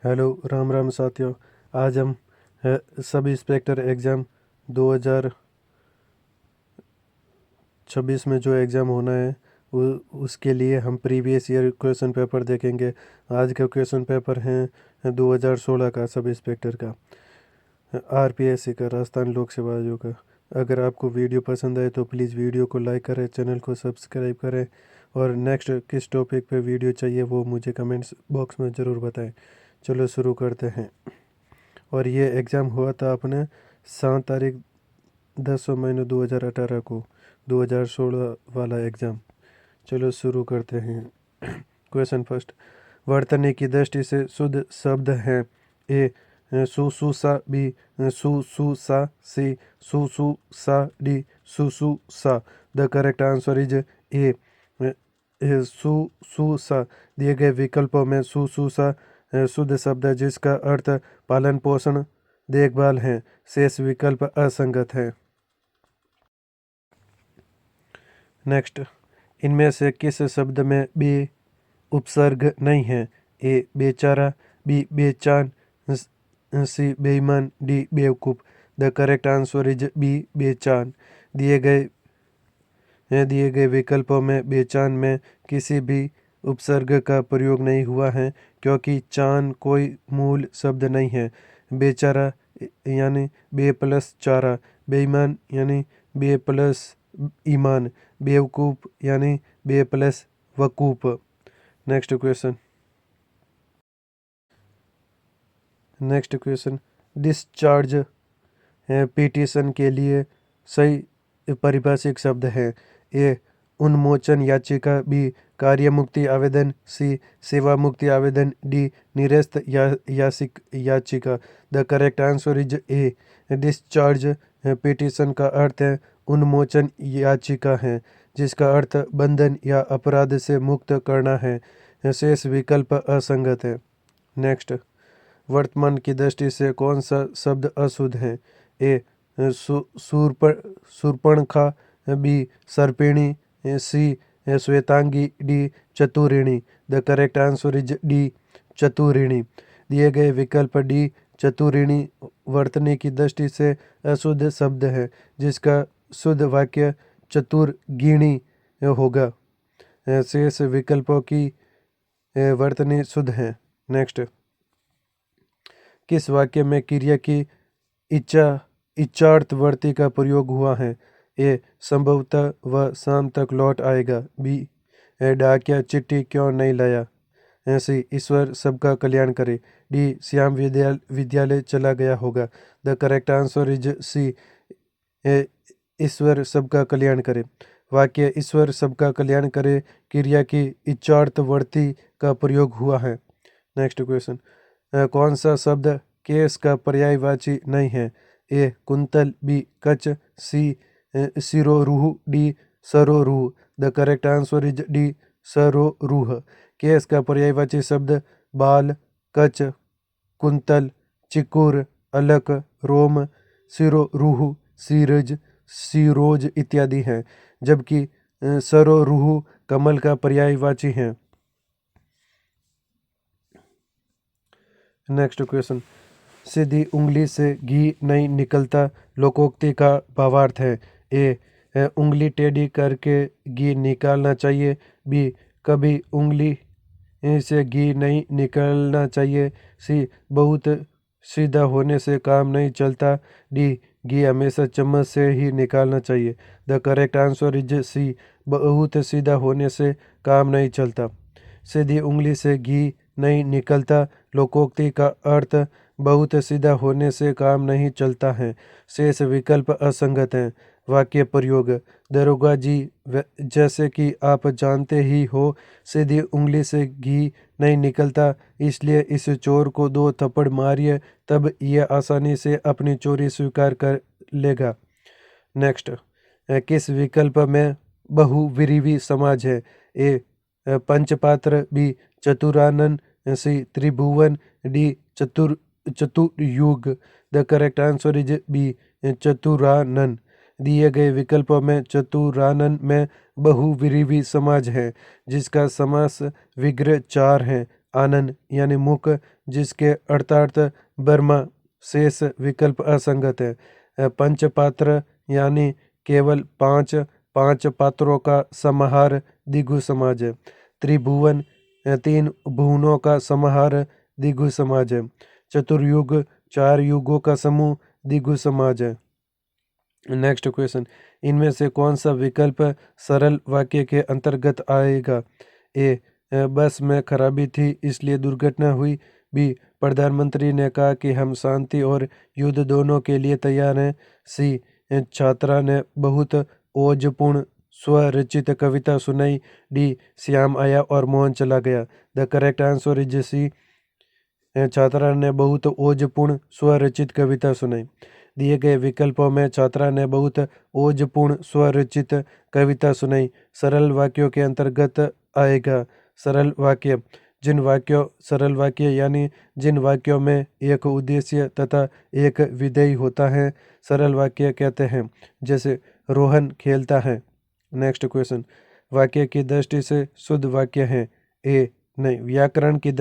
Hello Ram Ram साथियों। आज हम सब इंस्पेक्टर एग्ज़ाम 2026 में जो एग्ज़ाम होना है उसके लिए हम प्रीवियस ईयर क्वेश्चन पेपर देखेंगे। आज का क्वेश्चन पेपर है 2016 का सब इंस्पेक्टर का, आरपीएससी का, राजस्थान लोक सेवा आयोग का। अगर आपको वीडियो पसंद आए तो प्लीज़ वीडियो को लाइक करें, चैनल को सब्सक्राइब करें और नेक्स्ट किस टॉपिक पे वीडियो चाहिए वो मुझे कमेंट्स बॉक्स में ज़रूर बताएं। चलो शुरू करते हैं। और ये एग्ज़ाम हुआ था अपने 7 तारीख 10 महीने 2018 को, 2016 वाला एग्ज़ाम। चलो शुरू करते हैं। Question first. वर्तनी की दृष्टि से शुद्ध शब्द हैं ए सुसुसा, बी सुसुसा, सी सुसुसा, डी सुसुसा। The correct answer is A सुसुसा। दिए गए विकल्पों में सुसुसा शुद्ध शब्द है जिसका अर्थ पालन पोषण देखभाल है। शेष विकल्प असंगत है। नेक्स्ट। इनमें से किस शब्द में बे उपसर्ग नहीं है? ए बेचारा, बी बेचान, सी बेईमान, डी बेवकूफ़। The correct answer is B बेचान। दिए गए विकल्पों में बेचान में किसी भी उपसर्ग का प्रयोग नहीं हुआ है क्योंकि चान कोई मूल शब्द नहीं है। बेचारा यानी बे प्लस चारा, बेईमान यानी बे प्लस ईमान, बेवकूफ़ यानी बे प्लस वकूफ़। Next question. डिस्चार्ज पिटीशन के लिए सही पारिभाषिक शब्द है। ए उन्मोचन याचिका, बी कार्य मुक्ति आवेदन, सी सेवा मुक्ति आवेदन, डी निरस्त याचिका। The correct answer is A discharge petition का अर्थ है उन्मोचन याचिका है जिसका अर्थ बंधन या अपराध से मुक्त करना है। शेष विकल्प असंगत है। नेक्स्ट। वर्तमान की दृष्टि से कौन सा शब्द अशुद्ध है? ए शूर्पणखा, बी सर्पिणी, सी श्वेतांगी, डी चतुरिणी। The correct answer is D चतुरिणी। दिए गए विकल्प डी चतुरिणी वर्तनी की दृष्टि से अशुद्ध शब्द है जिसका शुद्ध वाक्य चतुर्गिणी होगा। शेष विकल्पों की वर्तनी शुद्ध है। नेक्स्ट। किस वाक्य में क्रिया की इच्छार्थवर्ती का प्रयोग हुआ है? ए संभवतः वह शाम तक लौट आएगा, बी डाकिया चिट्ठी क्यों नहीं लाया, सी ईश्वर सबका कल्याण करे, डी श्याम विद्यालय चला गया होगा। The correct answer is C ईश्वर सबका कल्याण करे। वाक्य ईश्वर सबका कल्याण करे क्रिया की इच्छार्थवर्ती का प्रयोग हुआ है। Next question. कौन सा शब्द केस का पर्यायवाची नहीं है? ए कुंतल, बी कच, सी सिरोरूह, डी सरोरूह। The correct answer is D सरोरूह। केस का पर्यायवाची शब्द बाल, कच, कुंतल, चिकुर, अलक, रोम, सिरोरूह, सीरज, सिरोज इत्यादि हैं, जबकि सरोरूह कमल का पर्यायवाची है। Next question. सीधी उंगली से घी नहीं निकलता लोकोक्ति का भावार्थ है। ए उंगली टेढ़ी करके घी निकालना चाहिए, बी कभी उंगली से घी नहीं निकलना चाहिए, सी बहुत सीधा होने से काम नहीं चलता, डी घी हमेशा चम्मच से ही निकालना चाहिए। The correct answer is C बहुत सीधा होने से काम नहीं चलता। सीधी उंगली से घी नहीं निकलता लोकोक्ति का अर्थ बहुत सीधा होने से काम नहीं चलता है। शेष विकल्प असंगत हैं। वाक्य प्रयोग। दरोगा जी, जैसे कि आप जानते ही हो सीधी उंगली से घी नहीं निकलता, इसलिए इस चोर को 2 थप्पड़ मारिए तब यह आसानी से अपनी चोरी स्वीकार कर लेगा। नेक्स्ट। किस विकल्प में बहुव्रीहि समाज है? ए पंचपात्र, बी चतुरानन, सी त्रिभुवन, डी चतुर्युग। The correct answer is B चतुरानन। दिए गए विकल्पों में चतुरानन में बहुव्रीहि समाज है जिसका समास विग्रह 4 है। आनन यानी मुख जिसके अर्थार्थ बर्मा शेष विकल्प असंगत है। पंचपात्र यानी केवल पांच पांच पात्रों का समाहार द्विगु समाज है। त्रिभुवन तीन भुवनों का समाहार द्विगु समाज है। चतुर्युग चार युगों का समूह द्विगु समाज है। नेक्स्ट क्वेश्चन, इनमें से कौन सा विकल्प सरल वाक्य के अंतर्गत आएगा? ए, बस में खराबी थी इसलिए दुर्घटना हुई। बी, प्रधानमंत्री ने कहा कि हम शांति और युद्ध दोनों के लिए तैयार हैं। सी, छात्रा ने बहुत ओजपूर्ण स्वरचित कविता सुनाई। डी, श्याम आया और मोहन चला गया। The correct answer is C, छात्रा ने बहुत ओजपूर्ण स्वरचित कविता सुनाई। दिए गए विकल्पों में छात्रा ने बहुत ओजपूर्ण स्वरचित कविता सुनाई सरल वाक्यों के अंतर्गत आएगा। सरल वाक्य सरल वाक्य यानी जिन वाक्यों में एक उद्देश्य तथा एक विधेय होता है सरल वाक्य कहते हैं। जैसे रोहन खेलता है। नेक्स्ट क्वेश्चन, वाक्य की दृष्टि से शुद्ध वाक्य है? ए नहीं, व्याकरण की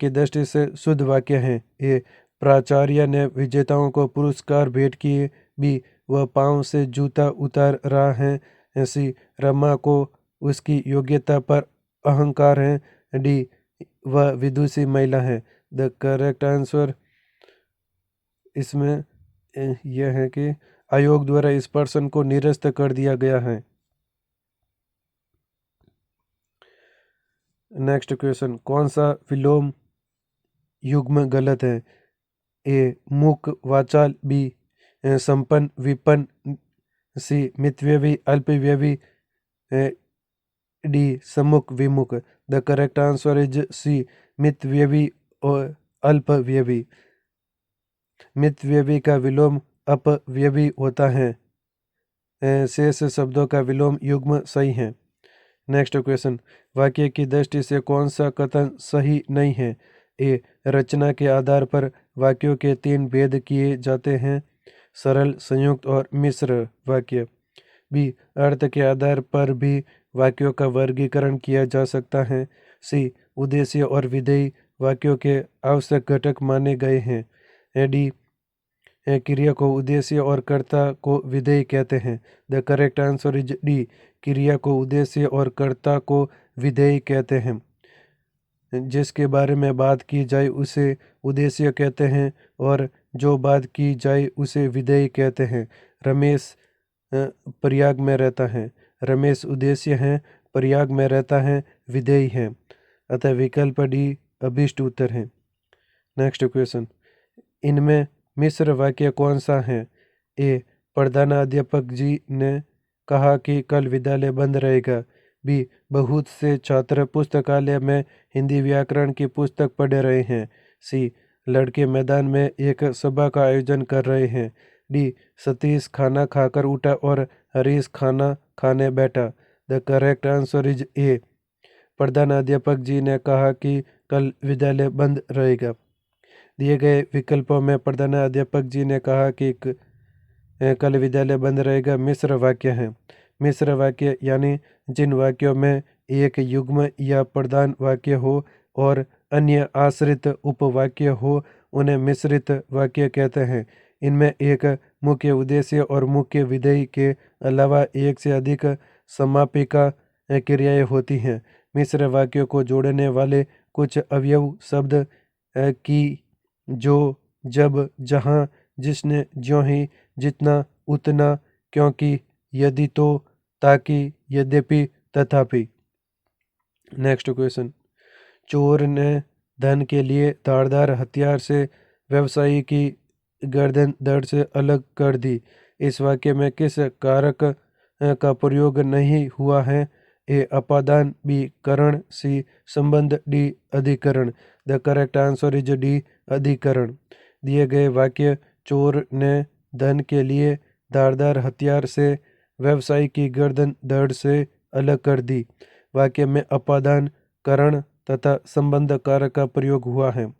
दृष्टि से शुद्ध वाक्य है। ए, प्राचार्य ने विजेताओं को पुरस्कार भेंट किए। बी, वह पांव से जूता उतार रहा है। सी, रमा को उसकी योग्यता पर अहंकार है। डी, वह विदुषी महिला है। द करेक्ट आंसर इसमें यह है कि आयोग द्वारा इस पर्सन को निरस्त कर दिया गया है। नेक्स्ट क्वेश्चन, कौन सा विलोम युग्म गलत है? ए, मुक वाचाल। बी, संपन्न विपन्न। सी, मितव्ययी अल्पव्ययी। डी, सम्मुख विमुख। The correct answer is C, मितव्ययी और अल्पव्ययी। मितव्ययी का विलोम अपव्ययी होता है। शेष शब्दों का विलोम युग्म सही है। नेक्स्ट क्वेश्चन, वाक्य की दृष्टि से कौन सा कथन सही नहीं है? ए, रचना के आधार पर वाक्यों के तीन भेद किए जाते हैं, सरल, संयुक्त और मिश्र वाक्य। बी, अर्थ के आधार पर भी वाक्यों का वर्गीकरण किया जा सकता है। सी, उद्देश्य और विधेय वाक्यों के आवश्यक घटक माने गए हैं। डी, क्रिया को उद्देश्य और कर्ता को विधेय कहते हैं। The correct answer is D, क्रिया को उद्देश्य और कर्ता को विधेय कहते हैं। जिसके बारे में बात की जाए उसे उद्देश्य कहते हैं और जो बात की जाए उसे विधेय कहते हैं। रमेश प्रयाग में रहता है। रमेश उद्देश्य है, प्रयाग में रहता है विधेय है। अतः विकल्प डी अभिष्ट उत्तर है। नेक्स्ट क्वेश्चन, इनमें मिश्र वाक्य कौन सा है? ए, प्रधानाध्यापक जी ने कहा कि कल विद्यालय बंद रहेगा। बी, बहुत से छात्र पुस्तकालय में हिंदी व्याकरण की पुस्तक पढ़ रहे हैं। सी, लड़के मैदान में एक सभा का आयोजन कर रहे हैं। डी, सतीश खाना खाकर उठा और हरीश खाना खाने बैठा। द करेक्ट आंसर इज ए, प्रधानाध्यापक जी ने कहा कि कल विद्यालय बंद रहेगा। दिए गए विकल्पों में प्रधानाध्यापक जी ने कहा कि कल विद्यालय बंद रहेगा मिश्र वाक्य है। मिश्र वाक्य यानी जिन वाक्यों में एक युग्म या प्रधान वाक्य हो और अन्य आश्रित उपवाक्य हो उन्हें मिश्रित वाक्य कहते हैं। इनमें एक मुख्य उद्देश्य और मुख्य विधेय के अलावा एक से अधिक समापिका क्रियाएं होती हैं। मिश्र वाक्यों को जोड़ने वाले कुछ अवयव शब्द की, जो, जब, जहाँ, जिसने, ज्यों ही, जितना, उतना, क्योंकि, यदि, तो, ताकि, यद्यपि, तथापि। नेक्स्ट क्वेश्चन, चोर ने धन के लिए धारदार हथियार से व्यवसायी की गर्दन धड़ से अलग कर दी। इस वाक्य में किस कारक का प्रयोग नहीं हुआ है? ए, अपादान। बी, करण। सी, संबंध। डी, अधिकरण। The correct answer is D, अधिकरण। दिए गए वाक्य चोर ने धन के लिए धारदार हथियार से व्यवसायी की गर्दन धड़ से अलग कर दी। वाक्य में अपादान, करण तथा संबंध कारक का प्रयोग हुआ है।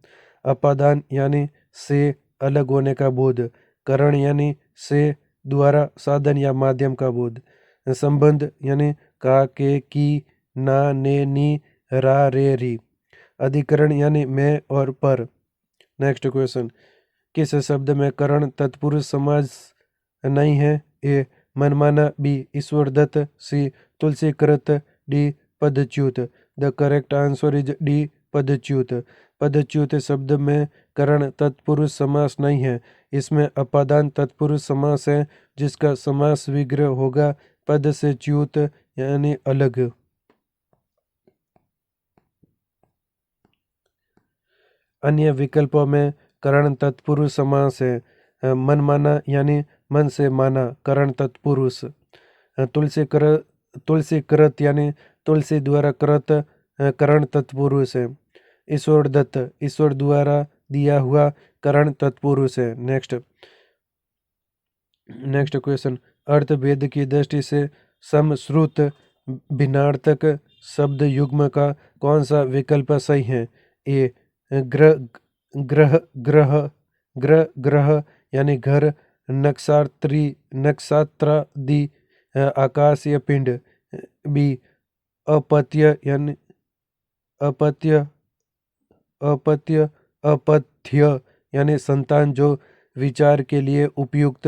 अपादान यानी से अलग होने का बोध। करण यानी से द्वारा साधन या माध्यम का बोध। संबंध यानी का, के, की, ना, ने, नी, रा रे री। अधिकरण यानी मैं और पर। नेक्स्ट क्वेश्चन, किस शब्द में करण तत्पुरुष समास नहीं है? ए मनमाना, बी ईश्वर दत्त, सी तुलसीकृत, डी पदच्युत। The correct answer is D पदच्युत। पदच्युत शब्द में करण तत्पुरुष समास नहीं है, इसमें अपादान तत्पुरुष समास है जिसका समास विग्रह होगा पद से च्युत यानी अलग। अन्य विकल्पों में करण तत्पुरुष समास है। मनमाना यानी मन से माना, करण तत्पुरुष। तुलसीकृत यानी तुलसी द्वारा कृत, करण तत्पुरुष है। ईश्वर दत्त, ईश्वर द्वारा दिया हुआ, करण तत्पुरुष है। नेक्स्ट क्वेश्चन, अर्थ भेद की दृष्टि से समश्रुत भिन्नार्थक शब्द युग्म का कौन सा विकल्प सही है? ए ग्रह ग्रह ग्रह ग्रह ग्रह यानी घर, नक्षत्रादि आकाशीय पिंड। बी अपत्य यानी अपत्य अपत्य अपथ्य यानी संतान जो विचार के लिए उपयुक्त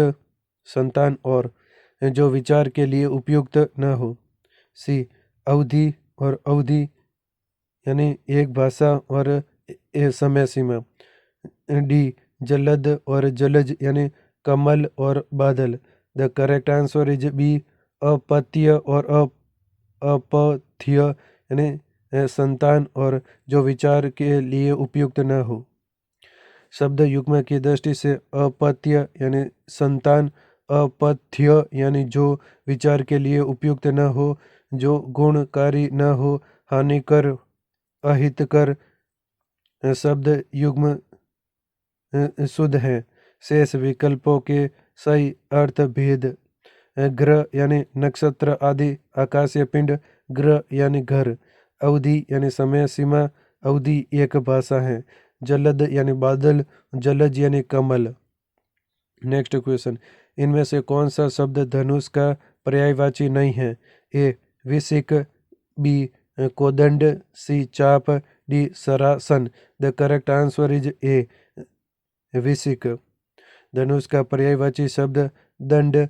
संतान और जो विचार के लिए उपयुक्त न हो। सी अवधि और अवधि यानी एक भाषा और समय सीमा। डी जलद और जलज यानी कमल और बादल। The correct answer is B अपत्य और अपथ्य यानी संतान और जो विचार के लिए उपयुक्त न हो। शब्द युग्म की दृष्टि से अपत्य यानी संतान, अपथ्य यानी जो विचार के लिए उपयुक्त न हो, जो गुणकारी न हो, हानिकर, अहितकर। शब्द युग्म शुद्ध है। शेष विकल्पों के सही अर्थ भेद। ग्रह यानी नक्षत्र आदि आकाशीय पिंड, ग्रह यानी घर। अवधि यानी समय सीमा, अवधि एक भाषा है। जलद यानी बादल, जलज यानी कमल। नेक्स्ट क्वेश्चन, इनमें से कौन सा शब्द धनुष का पर्यायवाची नहीं है? ए विसिक, बी कोदंड, सी चाप, डी सरासन। The correct answer is A विसिक। धनुष का पर्यायवाची शब्द दंड,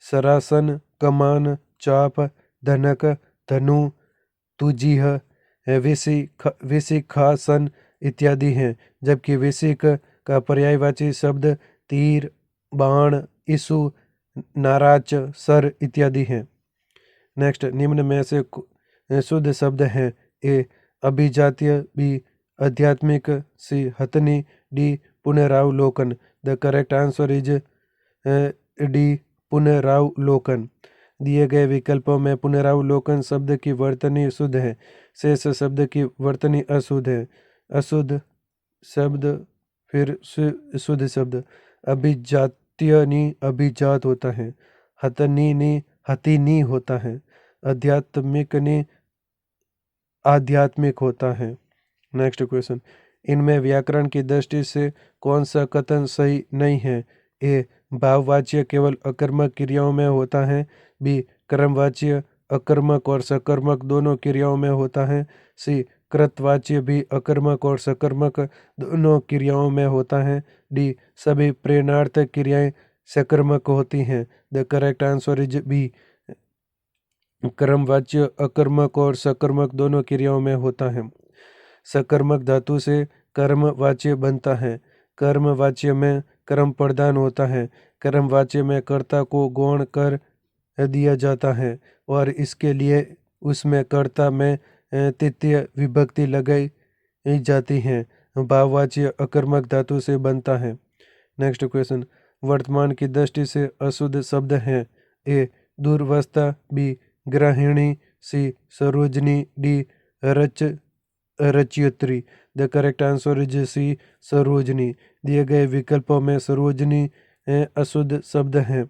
सरासन, कमान, चाप, धनक, धनु, तुजीह, विशिखासन इत्यादि हैं, जबकि विशिक का पर्यायवाची शब्द तीर, बाण, इशु, नाराच, सर इत्यादि हैं। नेक्स्ट, निम्न में से शुद्ध शब्द हैं? ए अभिजात्य, बी आध्यात्मिक, सी हथनी, डी पुनरावलोकन। The correct answer is D पुनरावलोकन। दिए गए विकल्पों में पुनरावलोकन शब्द की वर्तनी शुद्ध है, शेष शब्द की वर्तनी अशुद्ध है। अशुद्ध शब्द फिर शुद्ध शब्द। अभिजात्यनी अभिजात होता है, हतनी हतिनी होता है, आध्यात्मिक ने आध्यात्मिक होता है। नेक्स्ट क्वेश्चन, इनमें व्याकरण की दृष्टि से कौन सा कथन सही नहीं है? ए भाववाच्य केवल अकर्मक क्रियाओं में होता है, बी कर्मवाच्य अकर्मक और सकर्मक दोनों क्रियाओं में होता है, सी कृतवाच्य भी अकर्मक और सकर्मक दोनों क्रियाओं में होता है, डी सभी प्रेरणार्थक क्रियाएं सकर्मक होती हैं। The correct answer is B कर्मवाच्य अकर्मक और सकर्मक दोनों क्रियाओं में होता है। सकर्मक धातु से कर्मवाच्य बनता है, कर्मवाच्य में कर्म प्रधान होता है, कर्मवाच्य में कर्ता को गौण कर दिया जाता है और इसके लिए उसमें कर्ता में तृतीय विभक्ति लगाई जाती है। भाववाच्य अकर्मक धातु से बनता है। नेक्स्ट क्वेश्चन, वर्तमान की दृष्टि से अशुद्ध शब्द हैं? ए दूरवस्था, बी गृहिणी, सी सरोजनी, डी रचयित्री। The correct answer is C सरोजनी। दिए गए विकल्पों में सरोजनी अशुद्ध शब्द है,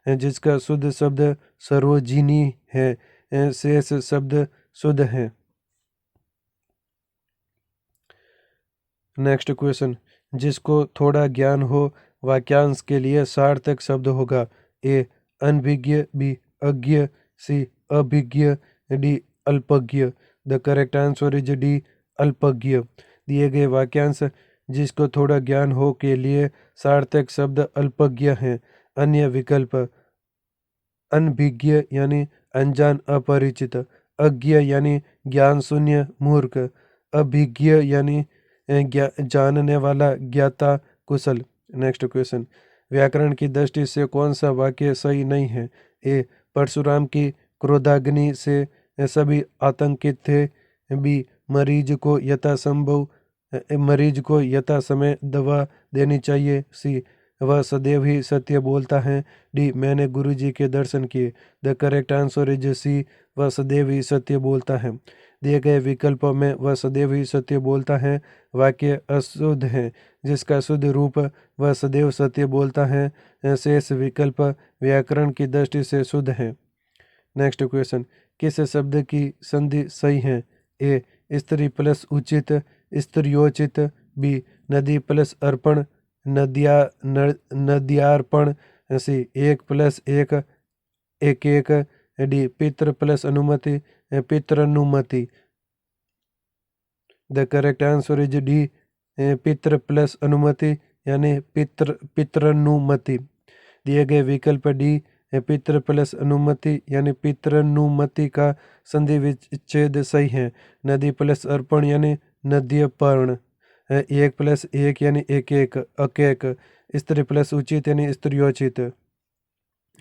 जिसका शुद्ध शब्द सरोजिनी है, शेष शब्द शुद्ध है। नेक्स्ट क्वेश्चन, जिसको थोड़ा ज्ञान हो वाक्यांश के लिए सार्थक शब्द होगा? ए अनभिज्ञ, बी अज्ञ, सी अभिज्ञ, डी अल्पज्ञ। The correct answer is D, अल्पज्ञ। दिए गए वाक्यांश जिसको थोड़ा ज्ञान हो के लिए सार्थक शब्द अल्पज्ञ हैं। अन्य विकल्प अनभिज्ञ यानी अनजान अपरिचित, अज्ञ यानी ज्ञान शून्य मूर्ख, अभिज्ञ यानी जानने वाला ज्ञाता कुशल। नेक्स्ट क्वेश्चन, व्याकरण की दृष्टि से कौन सा वाक्य सही नहीं है? ए, परशुराम की क्रोधाग्नि से सभी आतंकित थे। बी, मरीज को यथा समय दवा देनी चाहिए। सी, वह सदैव ही सत्य बोलता है। डी, मैंने गुरुजी के दर्शन किए। The correct answer is C, वह सदैव ही सत्य बोलता है। दिए गए विकल्पों में वह सदैव ही सत्य बोलता है वाक्य अशुद्ध है, जिसका शुद्ध रूप वह सदैव सत्य बोलता है शेष विकल्प व्याकरण की दृष्टि से शुद्ध है। नेक्स्ट क्वेश्चन, किस शब्द की संधि सही है? ए, स्त्री प्लस उचित, स्त्रियोचित। बी, नदी प्लस अर्पण, नद्यार्पण। सी, एक प्लस एक, एक एक। डी, पितृ प्लस अनुमति, पितृनुमति। The correct answer is D, पितृ प्लस अनुमति यानी पितृनुमति। दिए गए विकल्प डी, पितृ प्लस अनुमति यानी पितृनुमति का संधि विच्छेद सही है। नदी प्लस अर्पण यानी नद्यपर्ण, एक प्लस एक यानी एक एक, अकेक। स्त्री प्लस उचित यानी स्त्रियोचित।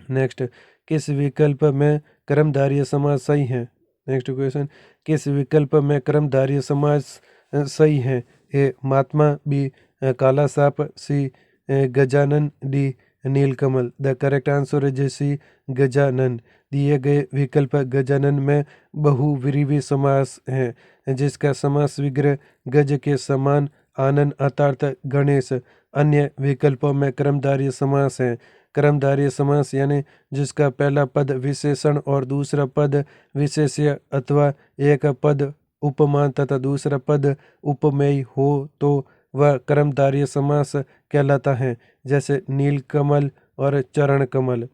नेक्स्ट, किस विकल्प में कर्मधारय समास सही है? नेक्स्ट क्वेश्चन, किस विकल्प में कर्मधारय समास सही है? ए, महात्मा। बी, काला सांप। सी, गजानन। डी, नीलकमल। The correct answer is C, Gajanan. दिए गए विकल्प गजानन में बहुव्रीहि समास है, जिसका समास विग्रह गज के समान, आनन अर्थात गणेश। अन्य विकल्पों में कर्मधारय समास है। कर्मधारय समास यानी जिसका पहला पद विशेषण और दूसरा पद विशेष्य अथवा एक पद उपमान तथा दूसरा पद उपमेय हो तो वह कर्मधारय समास कहलाता है, जैसे नीलकमल और चरण कमल।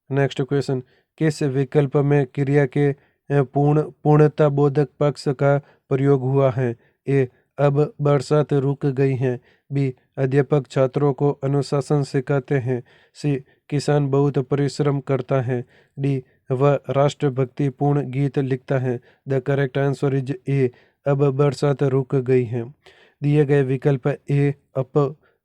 नेक्स्ट क्वेश्चन, किस विकल्प में क्रिया के पूर्णता बोधक पक्ष का प्रयोग हुआ है? ए, अब बरसात रुक गई है। बी, अध्यापक छात्रों को अनुशासन सिखाते हैं। सी, किसान बहुत परिश्रम करता है। डी, वह राष्ट्रभक्ति पूर्ण गीत लिखता है। द करेक्ट आंसर इज ए, अब बरसात रुक गई है। दिए गए विकल्प ए,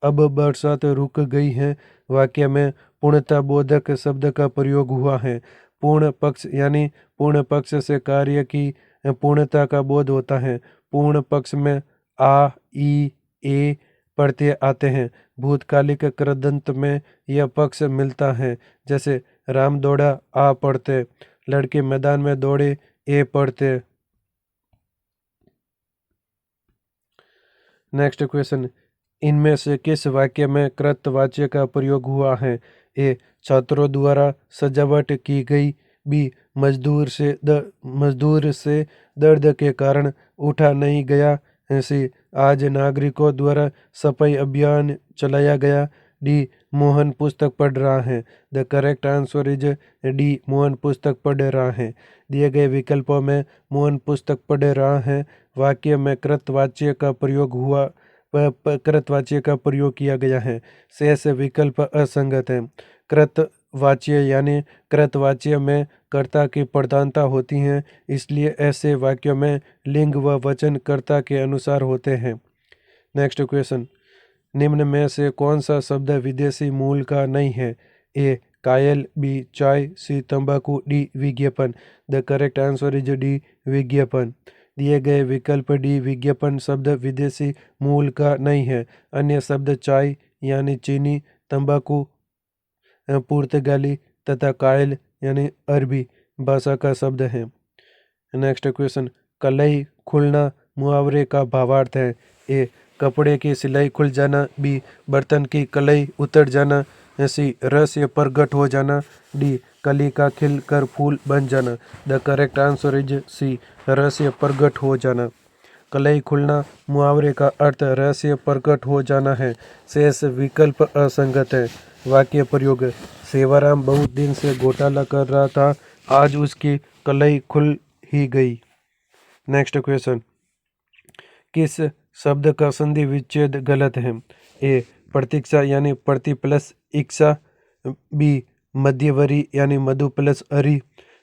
अब बरसात रुक गई है वाक्य में पूर्णता बोधक शब्द का प्रयोग हुआ है। पूर्ण पक्ष यानी पूर्ण पक्ष से कार्य की पूर्णता का बोध होता है। पूर्ण पक्ष में आ, ई, ए प्रत्यय आते हैं। भूतकालिक कृदंत में यह पक्ष मिलता है, जैसे राम दौड़ा, आ पढ़ते। लड़के मैदान में दौड़े, ए पढ़ते। नेक्स्ट क्वेश्चन, इनमें से किस वाक्य में कृतवाच्य का प्रयोग हुआ है? ए, छात्रों द्वारा सजावट की गई। बी, मजदूर से दर्द के कारण उठा नहीं गया। सी, आज नागरिकों द्वारा सफाई अभियान चलाया गया। डी, मोहन पुस्तक पढ़ रहा है। The correct answer is D, Mohan पुस्तक पढ़ रहा है। दिए गए विकल्पों में मोहन पुस्तक पढ़ रहा है वाक्य में कृतवाच्य का प्रयोग हुआ कृतवाच्य का प्रयोग किया गया है। शेष विकल्प असंगत है। कृतवाच्य यानी कृतवाच्य में कर्ता की प्रधानता होती है, इसलिए ऐसे वाक्यों में लिंग व वचन कर्ता के अनुसार होते हैं। नेक्स्ट क्वेश्चन, निम्न में से कौन सा शब्द विदेशी मूल का नहीं है? ए, कायल। बी, चाय। सी, तंबाकू। डी, विज्ञापन। The correct answer is D, विज्ञापन। दिए गए विकल्प डी, विज्ञापन शब्द विदेशी मूल का नहीं है। अन्य शब्द चाय यानी चीनी, तंबाकू पुर्तगाली तथा कायल यानी अरबी भाषा का शब्द है। नेक्स्ट क्वेश्चन, कलई खुलना मुहावरे का भावार्थ है। ए, कपड़े की सिलाई खुल जाना। बी, बर्तन की कलई उतर जाना। सी, रहस्य प्रकट हो जाना। डी, कली का खिल कर फूल बन जाना। The correct answer is C, रहस्य प्रकट हो जाना। कलई खुलना मुहावरे का अर्थ रहस्य प्रकट हो जाना है। शेष विकल्प असंगत है। वाक्य प्रयोग, सेवाराम बहुत दिन से घोटाला कर रहा था, आज उसकी कलई खुल ही गई। नेक्स्ट क्वेश्चन, किस शब्द का संधि विच्छेद गलत है? ए प्रतीक्षा यानी प्रति प्लस इक्षा, बी मध्यवरी यानी मधु प्लस अरि,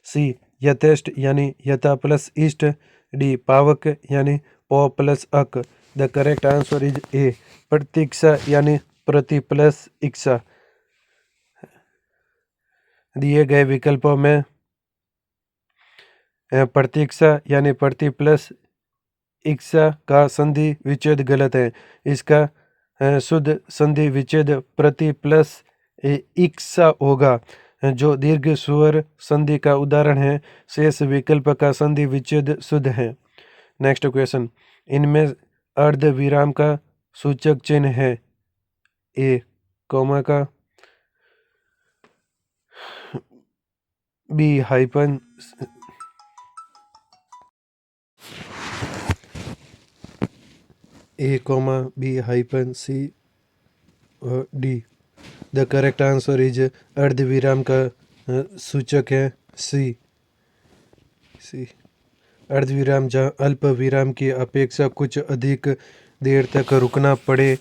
सी यथेष्ट यानी यथा प्लस इष्ट, डी पावक यानी पौ प्लस अक। The correct answer is A प्रतीक्षा यानी प्रति प्लस इक्षा। दिए गए विकल्पों में प्रतीक्षा यानी प्रति प्लस इक्षा का संधि विच्छेद गलत है। इसका शुद्ध संधि विच्छेद प्रति प्लस इक्षा होगा, जो दीर्घ स्वर संधि का उदाहरण है। शेष विकल्प का संधि विच्छेद शुद्ध है। नेक्स्ट क्वेश्चन, इनमें अर्ध विराम का सूचक चिन्ह है? ए कॉमा का, बी हाइपन, ए कॉमा बी हाइपन सी और D. The correct answer is अर्धविराम का सूचक है सी। अर्धविराम जहाँ अल्प विराम की अपेक्षा कुछ अधिक देर तक रुकना पड़े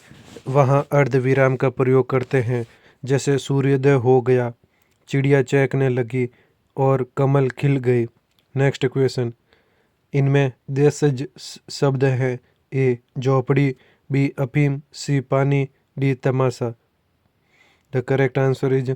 वहाँ अर्धविराम का प्रयोग करते हैं, जैसे सूर्योदय हो गया, चिड़िया चहकने लगी और कमल खिल गई। नेक्स्ट क्वेश्चन, इनमें देशज शब्द है? ए झोपड़ी, बी अफीम, सी पानी, डी तमाशा। द करेक्ट आंसर इज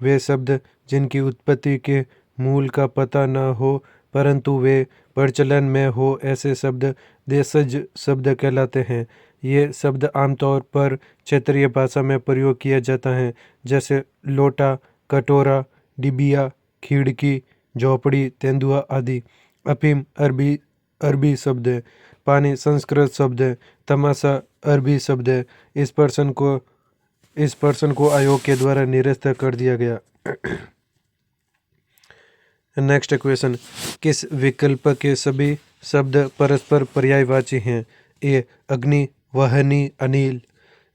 वे शब्द जिनकी उत्पत्ति के मूल का पता न हो परंतु वे प्रचलन में हो, ऐसे शब्द देशज शब्द कहलाते हैं। ये शब्द आमतौर पर क्षेत्रीय भाषा में प्रयोग किया जाता है, जैसे लोटा, कटोरा, डिबिया, खिड़की, झोपड़ी, तेंदुआ आदि। अफीम अरबी शब्द है, पानी संस्कृत शब्द है, तमाशा अरबी शब्द है। इस पर्सन को आयोग के द्वारा निरस्त कर दिया गया। नेक्स्ट क्वेश्चन, किस विकल्प के सभी शब्द परस्पर पर्यायवाची हैं? ए अग्नि, वहनी, अनिल,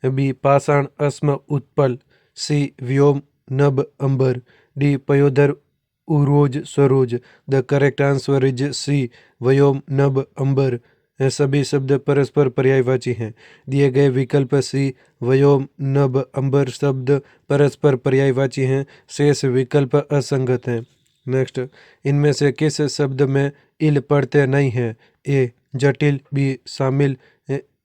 बी पाषाण, अस्म, उत्पल, सी व्योम, नभ, अंबर, डी पयोधर, उरोज, सरोज। The correct answer is C व्योम, नभ, अंबर। सभी शब्द परस्पर पर्यायवाची हैं। दिए गए विकल्प सी व्योम, नभ, अंबर शब्द परस्पर पर्यायवाची हैं। शेष विकल्प असंगत हैं। नेक्स्ट, इनमें से किस शब्द में इल प्रत्यय नहीं है? ए जटिल, बी शामिल,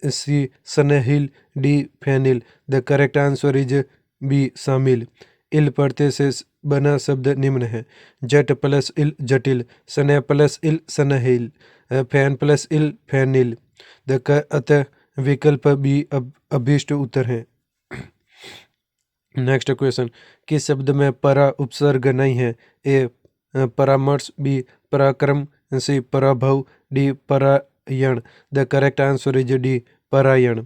सी स्नेहिल, डी फेनिल। The correct answer is B शामिल। इल प्रत्यय से बना शब्द निम्न है: जट प्लस इल जटिल, स्नेह प्लस इल स्नेहिल, फैन प्लस इल फैनिल। अतः विकल्प बी अभीष्ट उत्तर है। नेक्स्ट क्वेश्चन, किस शब्द में परा उपसर्ग नहीं है? ए परामर्श, बी पराक्रम, सी पराभव, डी परायण। The correct answer is D परायण।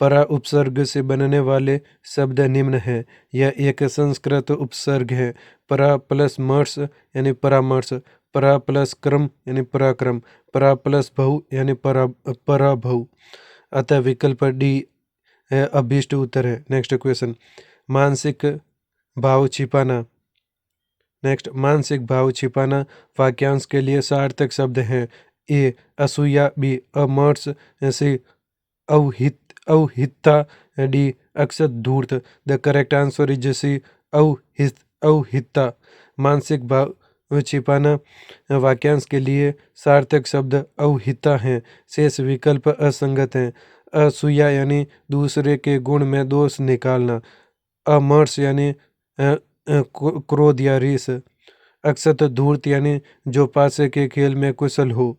परा उपसर्ग से बनने वाले शब्द निम्न है। यह एक संस्कृत उपसर्ग है। परा प्लस मर्स यानी परामर्श, परा प्लस क्रम यानी पराक्रम, परा प्लस भव यानी पराभव। अतः विकल्प डी अभीष्ट उत्तर है। नेक्स्ट क्वेश्चन, मानसिक भाव छिपाना। नेक्स्ट, मानसिक भाव छिपाना वाक्यांश के लिए सार्थक शब्द हैं। ए असूया, बी अमर्ष, सी अवहितता, डी अक्षत धूर्त। The correct answer is C अवहितता। मानसिक भाव छिपाना वाक्यांश के लिए सार्थक शब्द अवहितता हैं। शेष विकल्प असंगत हैं। असूया यानी दूसरे के गुण में दोष निकालना, अमर्ष यानी क्रोध या रीस, अक्षत धूर्त यानी जो पासे के खेल में कुशल हो।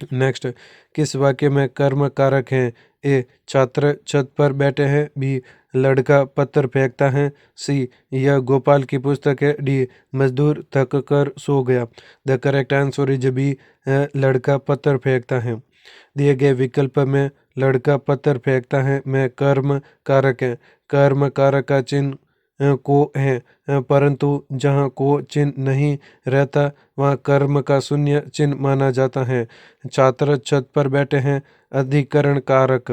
नेक्स्ट, किस वाक्य में कर्म कारक हैं? ए छात्र छत पर बैठे हैं, बी लड़का पत्थर फेंकता है, सी यह गोपाल की पुस्तक है, डी मजदूर थक कर सो गया। The correct answer is B लड़का पत्थर फेंकता है। दिए गए विकल्प में लड़का पत्थर फेंकता है में कर्म कारक है। कर्म कारक का चिन्ह को है, परंतु जहाँ को चिन्ह नहीं रहता वहाँ कर्म का शून्य चिन्ह माना जाता है। छात्र छत पर बैठे हैं अधिकरण कारक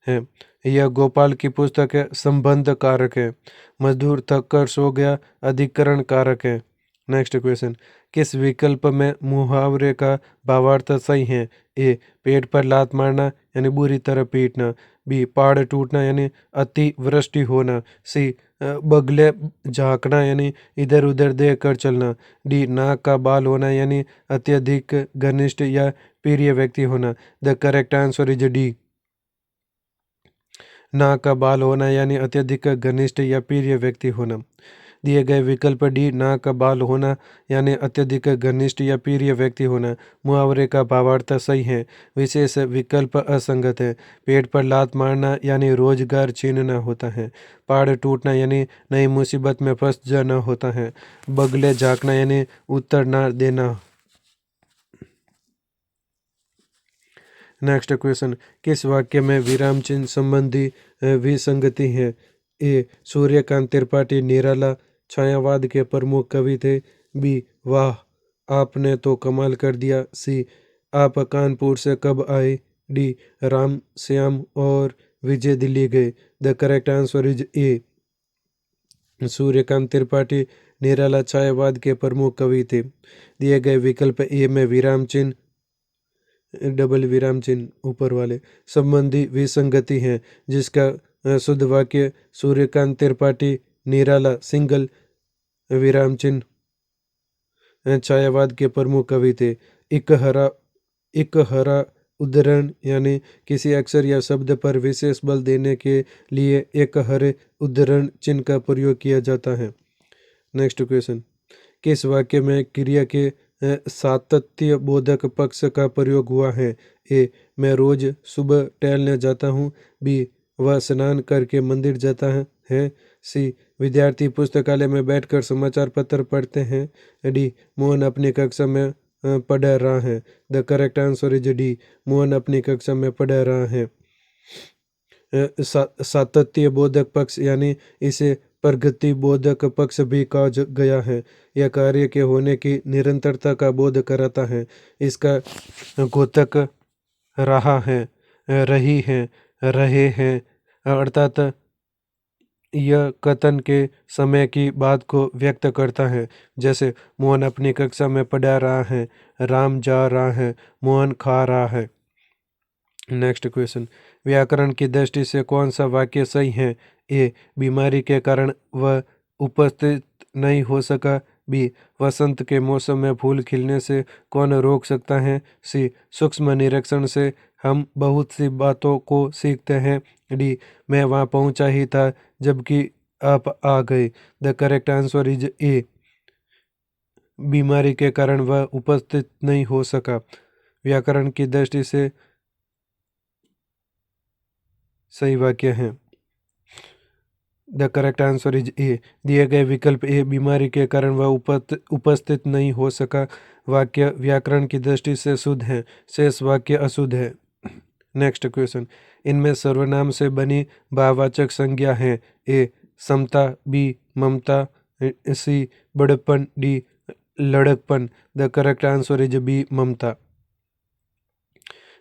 है। यह गोपाल की पुस्तक है संबंध कारक है। मजदूर थक कर सो गया अधिकरण कारक है। नेक्स्ट क्वेश्चन, किस विकल्प में मुहावरे का भावार्थ सही है? ए, पेट पर लात मारना यानी बुरी तरह पीटना। बी, पहाड़ टूटना यानी अति वृष्टि होना। सी, बगले झांकना यानी इधर उधर देख कर चलना। डी, नाक का बाल होना यानी अत्यधिक घनिष्ठ या प्रिय व्यक्ति होना। The correct answer is D, नाक का बाल होना यानी अत्यधिक घनिष्ठ या प्रिय व्यक्ति होना। दिए गए विकल्प डी, नाक का बाल होना यानी अत्यधिक घनिष्ठ या प्रिय व्यक्ति होना, मुहावरे का भावार्थ सही है। विशेष विकल्प असंगत है। पेट पर लात मारना यानी रोजगार छीनना होता है। पहाड़ टूटना यानी नई मुसीबत में फंस जाना होता है। बगले झांकना यानी उत्तर ना देना। नेक्स्ट क्वेश्चन, किस वाक्य में विराम चिन्ह संबंधी विसंगति है? ए, सूर्यकांत त्रिपाठी निराला छायावाद के प्रमुख कवि थे। बी, वाह आपने तो कमाल कर दिया। सी, आप कानपुर से कब आए? डी, राम श्याम और विजय दिल्ली गए। The correct answer is A, Suryakant Tripathi Nirala छायावाद के प्रमुख कवि थे। दिए गए विकल्प ए में विराम चिन्ह डबल विराम चिन्ह ऊपर वाले संबंधी विसंगति है, जिसका शुद्ध वाक्य सूर्यकांत त्रिपाठी निराला सिंगल विराम चिन्ह छायावाद के प्रमुख कवि थे। इकहरा उद्धरण यानी किसी अक्षर या शब्द पर विशेष बल देने के लिए एकहरे उद्धरण चिन्ह का प्रयोग किया जाता है। नेक्स्ट क्वेश्चन, किस वाक्य में क्रिया के सातत्य बोधक पक्ष का प्रयोग हुआ है? ए, मैं रोज सुबह टहलने जाता हूँ। बी, वह स्नान करके मंदिर जाता है। सी, विद्यार्थी पुस्तकालय में बैठकर समाचार पत्र पढ़ते हैं। डी, मोहन अपनी कक्षा में पढ़ रहा है। The correct answer is D, Mohan अपनी कक्षा में पढ़ रहा है। सातत्य बोधक पक्ष यानी इसे प्रगति बोधक पक्ष भी कहा गया है। यह कार्य के होने की निरंतरता का बोध कराता है। इसका द्योतक रहा है, रही है, रहे हैं अर्थात यह कथन के समय की बात को व्यक्त करता है। जैसे मोहन अपनी कक्षा में पढ़ा रहा है, राम जा रहा है, मोहन खा रहा है। नेक्स्ट क्वेश्चन, व्याकरण की दृष्टि से कौन सा वाक्य सही है? ए, बीमारी के कारण वह उपस्थित नहीं हो सका। बी, वसंत के मौसम में फूल खिलने से कौन रोक सकता है। सी, सूक्ष्म निरीक्षण से हम बहुत सी बातों को सीखते हैं। डी, मैं वहाँ पहुँचा ही था जबकि आप आ गए। द करेक्ट आंसर इज ए, बीमारी के कारण वह उपस्थित नहीं हो सका। व्याकरण की दृष्टि से सही वाक्य है। द करेक्ट आंसर इज ए, दिए गए विकल्प ए, बीमारी के कारण वह उपस्थित नहीं हो सका वाक्य व्याकरण की दृष्टि से शुद्ध है, शेष वाक्य अशुद्ध है। नेक्स्ट क्वेश्चन, इनमें सर्वनाम से बनी भाववाचक संज्ञा है। ए, समता। बी, ममता। सी, बड़प्पन। डी, लड़कपन। The correct answer is B, ममता।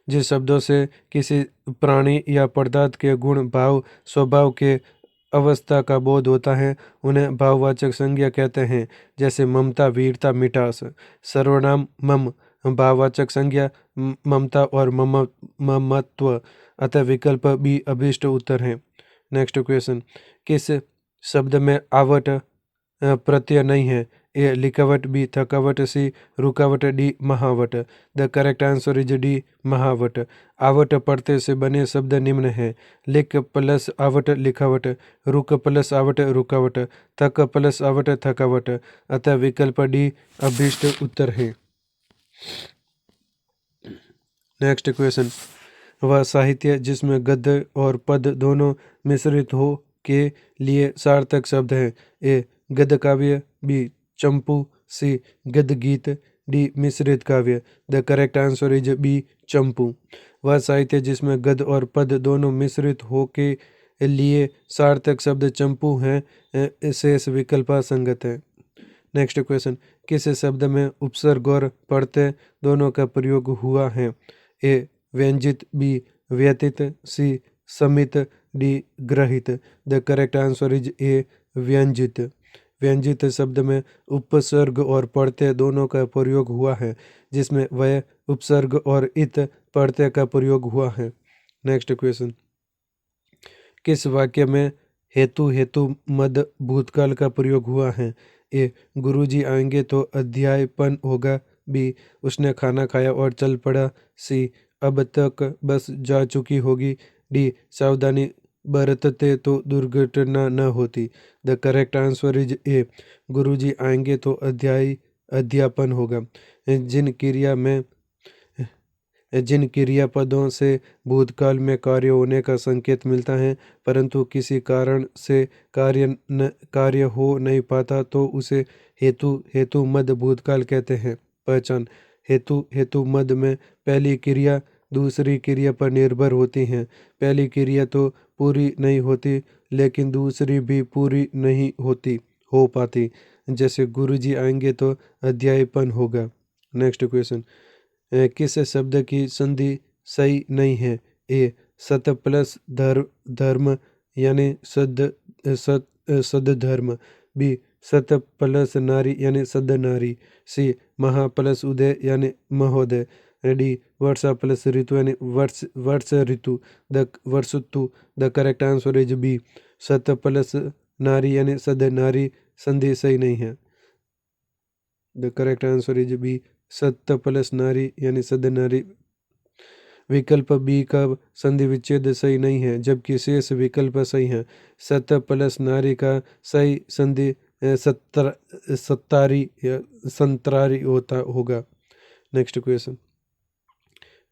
जिस शब्दों से किसी प्राणी या पदार्थ के गुण भाव स्वभाव के अवस्था का बोध होता है उन्हें भाववाचक संज्ञा कहते हैं। जैसे ममता, वीरता, मिठास। सर्वनाम मम भाववाचक संज्ञा ममता और ममत्व, अतः विकल्प बी अभिष्ट उत्तर है। नेक्स्ट क्वेश्चन, किस शब्द में आवट प्रत्यय नहीं है? ए, लिखावट। बी, थकावट। सी, रुकावट। डी, महावट। The correct answer is D, महावट। आवट प्रत्यय से बने शब्द निम्न है: लिख प्लस आवट लिखावट, रुक प्लस आवट रुकावट, थक प्लस आवट थकावट, अतः विकल्प डी अभीष्ट उत्तर है। नेक्स्ट क्वेश्चन, वह साहित्य जिसमें गद्य और पद दोनों मिश्रित हो के लिए सार्थक शब्द है? ए, गद्य काव्य। बी, चंपू। सी, गद्य गीत। डी, मिश्रित काव्य। The correct answer is B, चंपू। वह साहित्य जिसमें गद्य और पद दोनों मिश्रित हो के लिए सार्थक शब्द चंपू है, शेष विकल्प संगत है। नेक्स्ट क्वेश्चन, किस शब्द में उपसर्ग और प्रत्यय दोनों का प्रयोग हुआ है? ए, व्यंजित। बी, व्यतीत। सी, समित। डी, ग्रहित। The correct answer is A, व्यंजित। व्यंजित शब्द में उपसर्ग और प्रत्यय दोनों का प्रयोग हुआ है, जिसमें वह उपसर्ग और इत प्रत्यय का प्रयोग हुआ है। नेक्स्ट क्वेश्चन, किस वाक्य में हेतु हेतु मद भूतकाल का प्रयोग हुआ है? ए, गुरुजी आएंगे तो अध्यायपन होगा। बी, उसने खाना खाया और चल पड़ा। सी, अब तक बस जा चुकी होगी। डी, सावधानी बरतते तो दुर्घटना न होती। The correct answer is A, गुरुजी आएंगे तो अध्यापन होगा। जिन क्रियापदों से भूतकाल में कार्य होने का संकेत मिलता है परंतु किसी कारण से कार्य हो नहीं पाता तो उसे हेतु हेतु मद भूतकाल कहते हैं। पहचान, हेतु हेतु मद में पहली क्रिया दूसरी क्रिया पर निर्भर होती हैं। पहली क्रिया तो पूरी नहीं होती लेकिन दूसरी भी पूरी नहीं हो पाती। जैसे गुरुजी आएंगे तो अध्यायपन होगा। नेक्स्ट क्वेश्चन, किस शब्द की संधि सही नहीं है? ए, सत प्लस धर्म यानी सद धर्म। बी, सत प्लस नारी यानी सद नारी। सी, महा प्लस उदय यानी महोदय। डी, वर्षा प्लस ऋतु यानी वर्ष ऋतु द वर्षतु। The correct answer is B, सत प्लस नारी यानी सद नारी संधि सही नहीं है। The correct answer is B, सत्य प्लस नारी यानी सद नारी। विकल्प बी का संधि विच्छेद सही नहीं है जबकि शेष विकल्प सही है। सत्य प्लस नारी का सही संधि सत्तारी या संतरारी होगा। नेक्स्ट क्वेश्चन,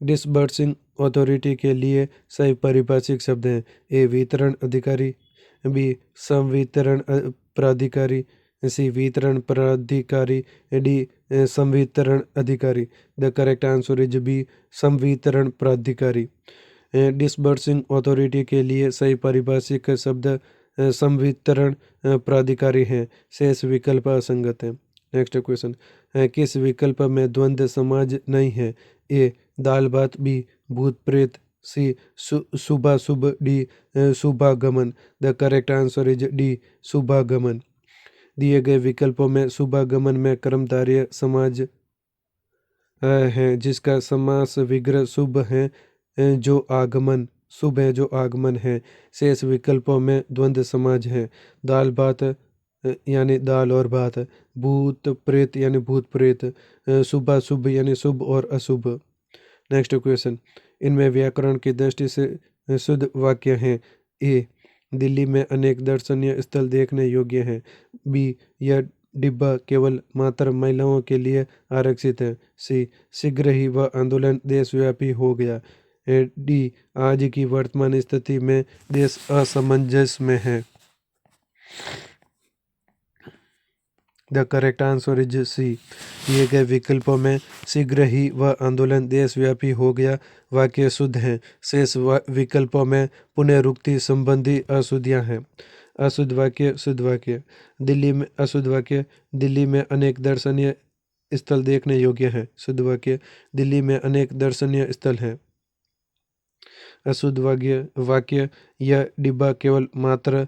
डिसबर्सिंग अथॉरिटी के लिए सही पारिभाषिक शब्द हैं। ए, वितरण अधिकारी। बी, संवितरण प्राधिकारी। सी, वितरण प्राधिकारी। डी, संवितरण अधिकारी। The correct answer is B, संवितरण प्राधिकारी। डिसबर्सिंग अथॉरिटी के लिए सही पारिभाषिक शब्द संवितरण प्राधिकारी हैं। शेष विकल्प असंगत है। नेक्स्ट क्वेश्चन, किस विकल्प में द्वंद्व समाज नहीं है? ए, दाल भात। बी, भूत प्रेत। सी, शुभाशुभ। डी, शुभागमन। The correct answer is D, शुभागमन। दिए गए विकल्पों में शुभागमन में कर्मधारय समाज है जिसका समास विग्रह शुभ है जो आगमन शुभ है जो आगमन है। शेष विकल्पों में द्वंद्व समाज है। दाल भात यानी दाल और भात। भूत प्रेत यानी भूत प्रेत। शुभाशुभ यानी शुभ और अशुभ। नेक्स्ट क्वेश्चन, इनमें व्याकरण की दृष्टि से शुद्ध वाक्य हैं। ए, दिल्ली में अनेक दर्शनीय स्थल देखने योग्य हैं। बी, यह डिब्बा केवल मात्र महिलाओं के लिए आरक्षित है। सी, शीघ्र ही वह आंदोलन देशव्यापी हो गया। डी, आज की वर्तमान स्थिति में देश असमंजस में है। The correct answer is C, दिए गए विकल्पों में शीघ्र ही वह आंदोलन देशव्यापी हो गया वाक्य शुद्ध हैं। शेष विकल्पों में पुनरुक्ति संबंधी अशुद्धियां हैं। अशुद्ध वाक्य शुद्ध वाक्य। दिल्ली में अशुद्ध वाक्य, दिल्ली में अनेक दर्शनीय स्थल देखने योग्य हैं। शुद्ध वाक्य, दिल्ली में अनेक दर्शनीय स्थल हैं। अशुद्ध वाक्य, यह डिब्बा केवल मात्र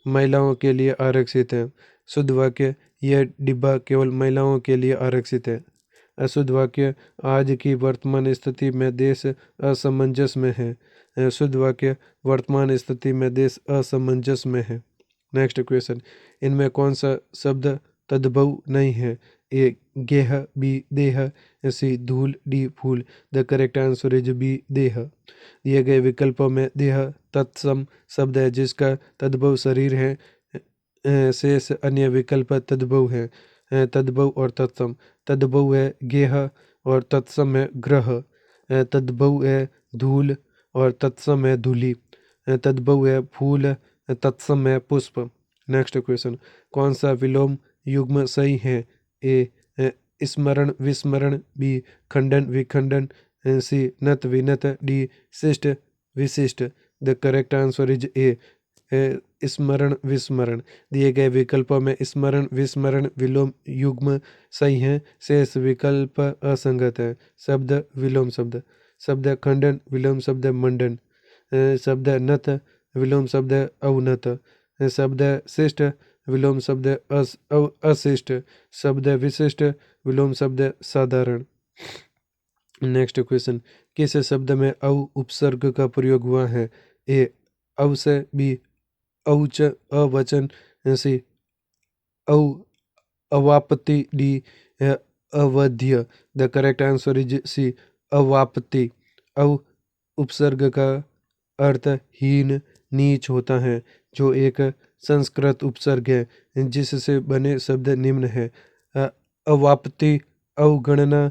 महिलाओं के लिए आरक्षित है। शुद्ध वाक्य, यह डिब्बा केवल महिलाओं के लिए आरक्षित है। अशुद्ध वाक्य, आज की वर्तमान स्थिति में देश असमंजस में है। शुद्ध वाक्य, वर्तमान स्थिति में देश असमंजस में है। नेक्स्ट क्वेश्चन, इनमें कौन सा शब्द तद्भव नहीं है? ए, गेह। बी, देह। सी, धूल। डी, फूल। The correct answer is B, देह। दिए गए विकल्पों में देह तत्सम शब्द है जिसका तद्भव शरीर है। शेष अन्य विकल्प तद्भव है। तद्भव और तत्सम। तद्भव है गेह और तत्सम है ग्रह। तद्भव है धूल और तत्सम है धूलि। तद्भव है फूल, तत्सम है पुष्प। नेक्स्ट क्वेश्चन, कौन सा विलोम युग्म सही है? ए, स्मरण विस्मरण। बी, खंडन विखंडन। सी, नत विनत। डी, शिष्ट विशिष्ट। द करेक्ट आंसर इज ए, स्मरण विस्मरण। दिए गए विकल्पों में स्मरण विस्मरण विलोम युग्म सही है। शेष विकल्प असंगत है। शब्द विलोम शब्द। शब्द खंडन विलोम शब्द मंडन। शब्द नत विलोम शब्द अवनत। शब्द शिष्ट विलोम शब्द अशिष्ट, शब्द विशिष्ट, विलोम शब्द साधारण। नेक्स्ट क्वेश्चन, किस शब्द में औ उपसर्ग का प्रयोग हुआ है? ए औ से, बी औच अवचन, सी औ अवापति, डी अवध्य। The correct answer is C अवापति। औ उपसर्ग का अर्थ हीन, नीच होता है, जो एक संस्कृत उपसर्ग है जिससे बने शब्द निम्न है: अवापति, अवगणना,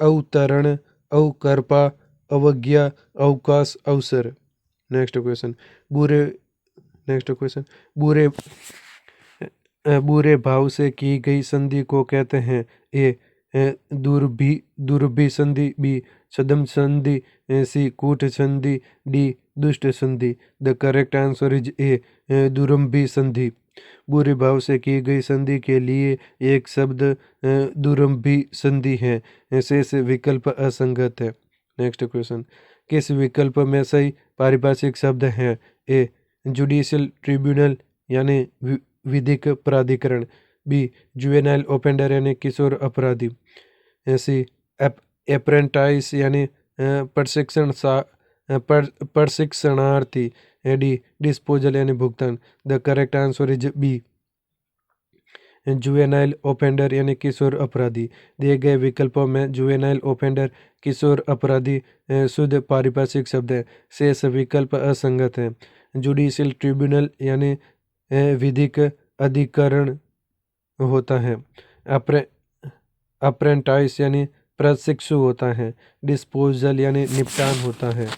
अवतरण, अवकर्पा, अवज्ञा, अवकाश, अवसर। नेक्स्ट क्वेश्चन, बुरे नेक्स्ट क्वेश्चन बुरे भाव से की गई संधि को कहते हैं? ए दुर्भी संधि, बी छद्म संधि, सी कूट संधि, डी दुष्ट संधि। The correct answer is A दुरंभी संधि। बुरे भाव से की गई संधि के लिए एक शब्द दुरंभी संधि है, शेष विकल्प असंगत है। नेक्स्ट क्वेश्चन, किस विकल्प में सही पारिभाषिक शब्द है? ए जुडिशियल ट्रिब्यूनल यानी विधिक प्राधिकरण, बी जुवेनाइल ओफेंडर यानी किशोर अपराधी, सी अप्रेंटाइज यानी प्रशिक्षणार्थी, डी डिस्पोजल यानी भुगतान। The correct answer is B juvenile offender यानी किशोर अपराधी। दिए गए विकल्पों में जुवेनाइल ओफेंडर, किशोर अपराधी शुद्ध पारिभाषिक शब्द है, शेष विकल्प असंगत है। जुडिशियल ट्रिब्यूनल यानी विधिक अधिकरण होता है, अप्रेंटाइज यानी प्रशिक्षु होता है, डिस्पोजल यानी निपटान होता है।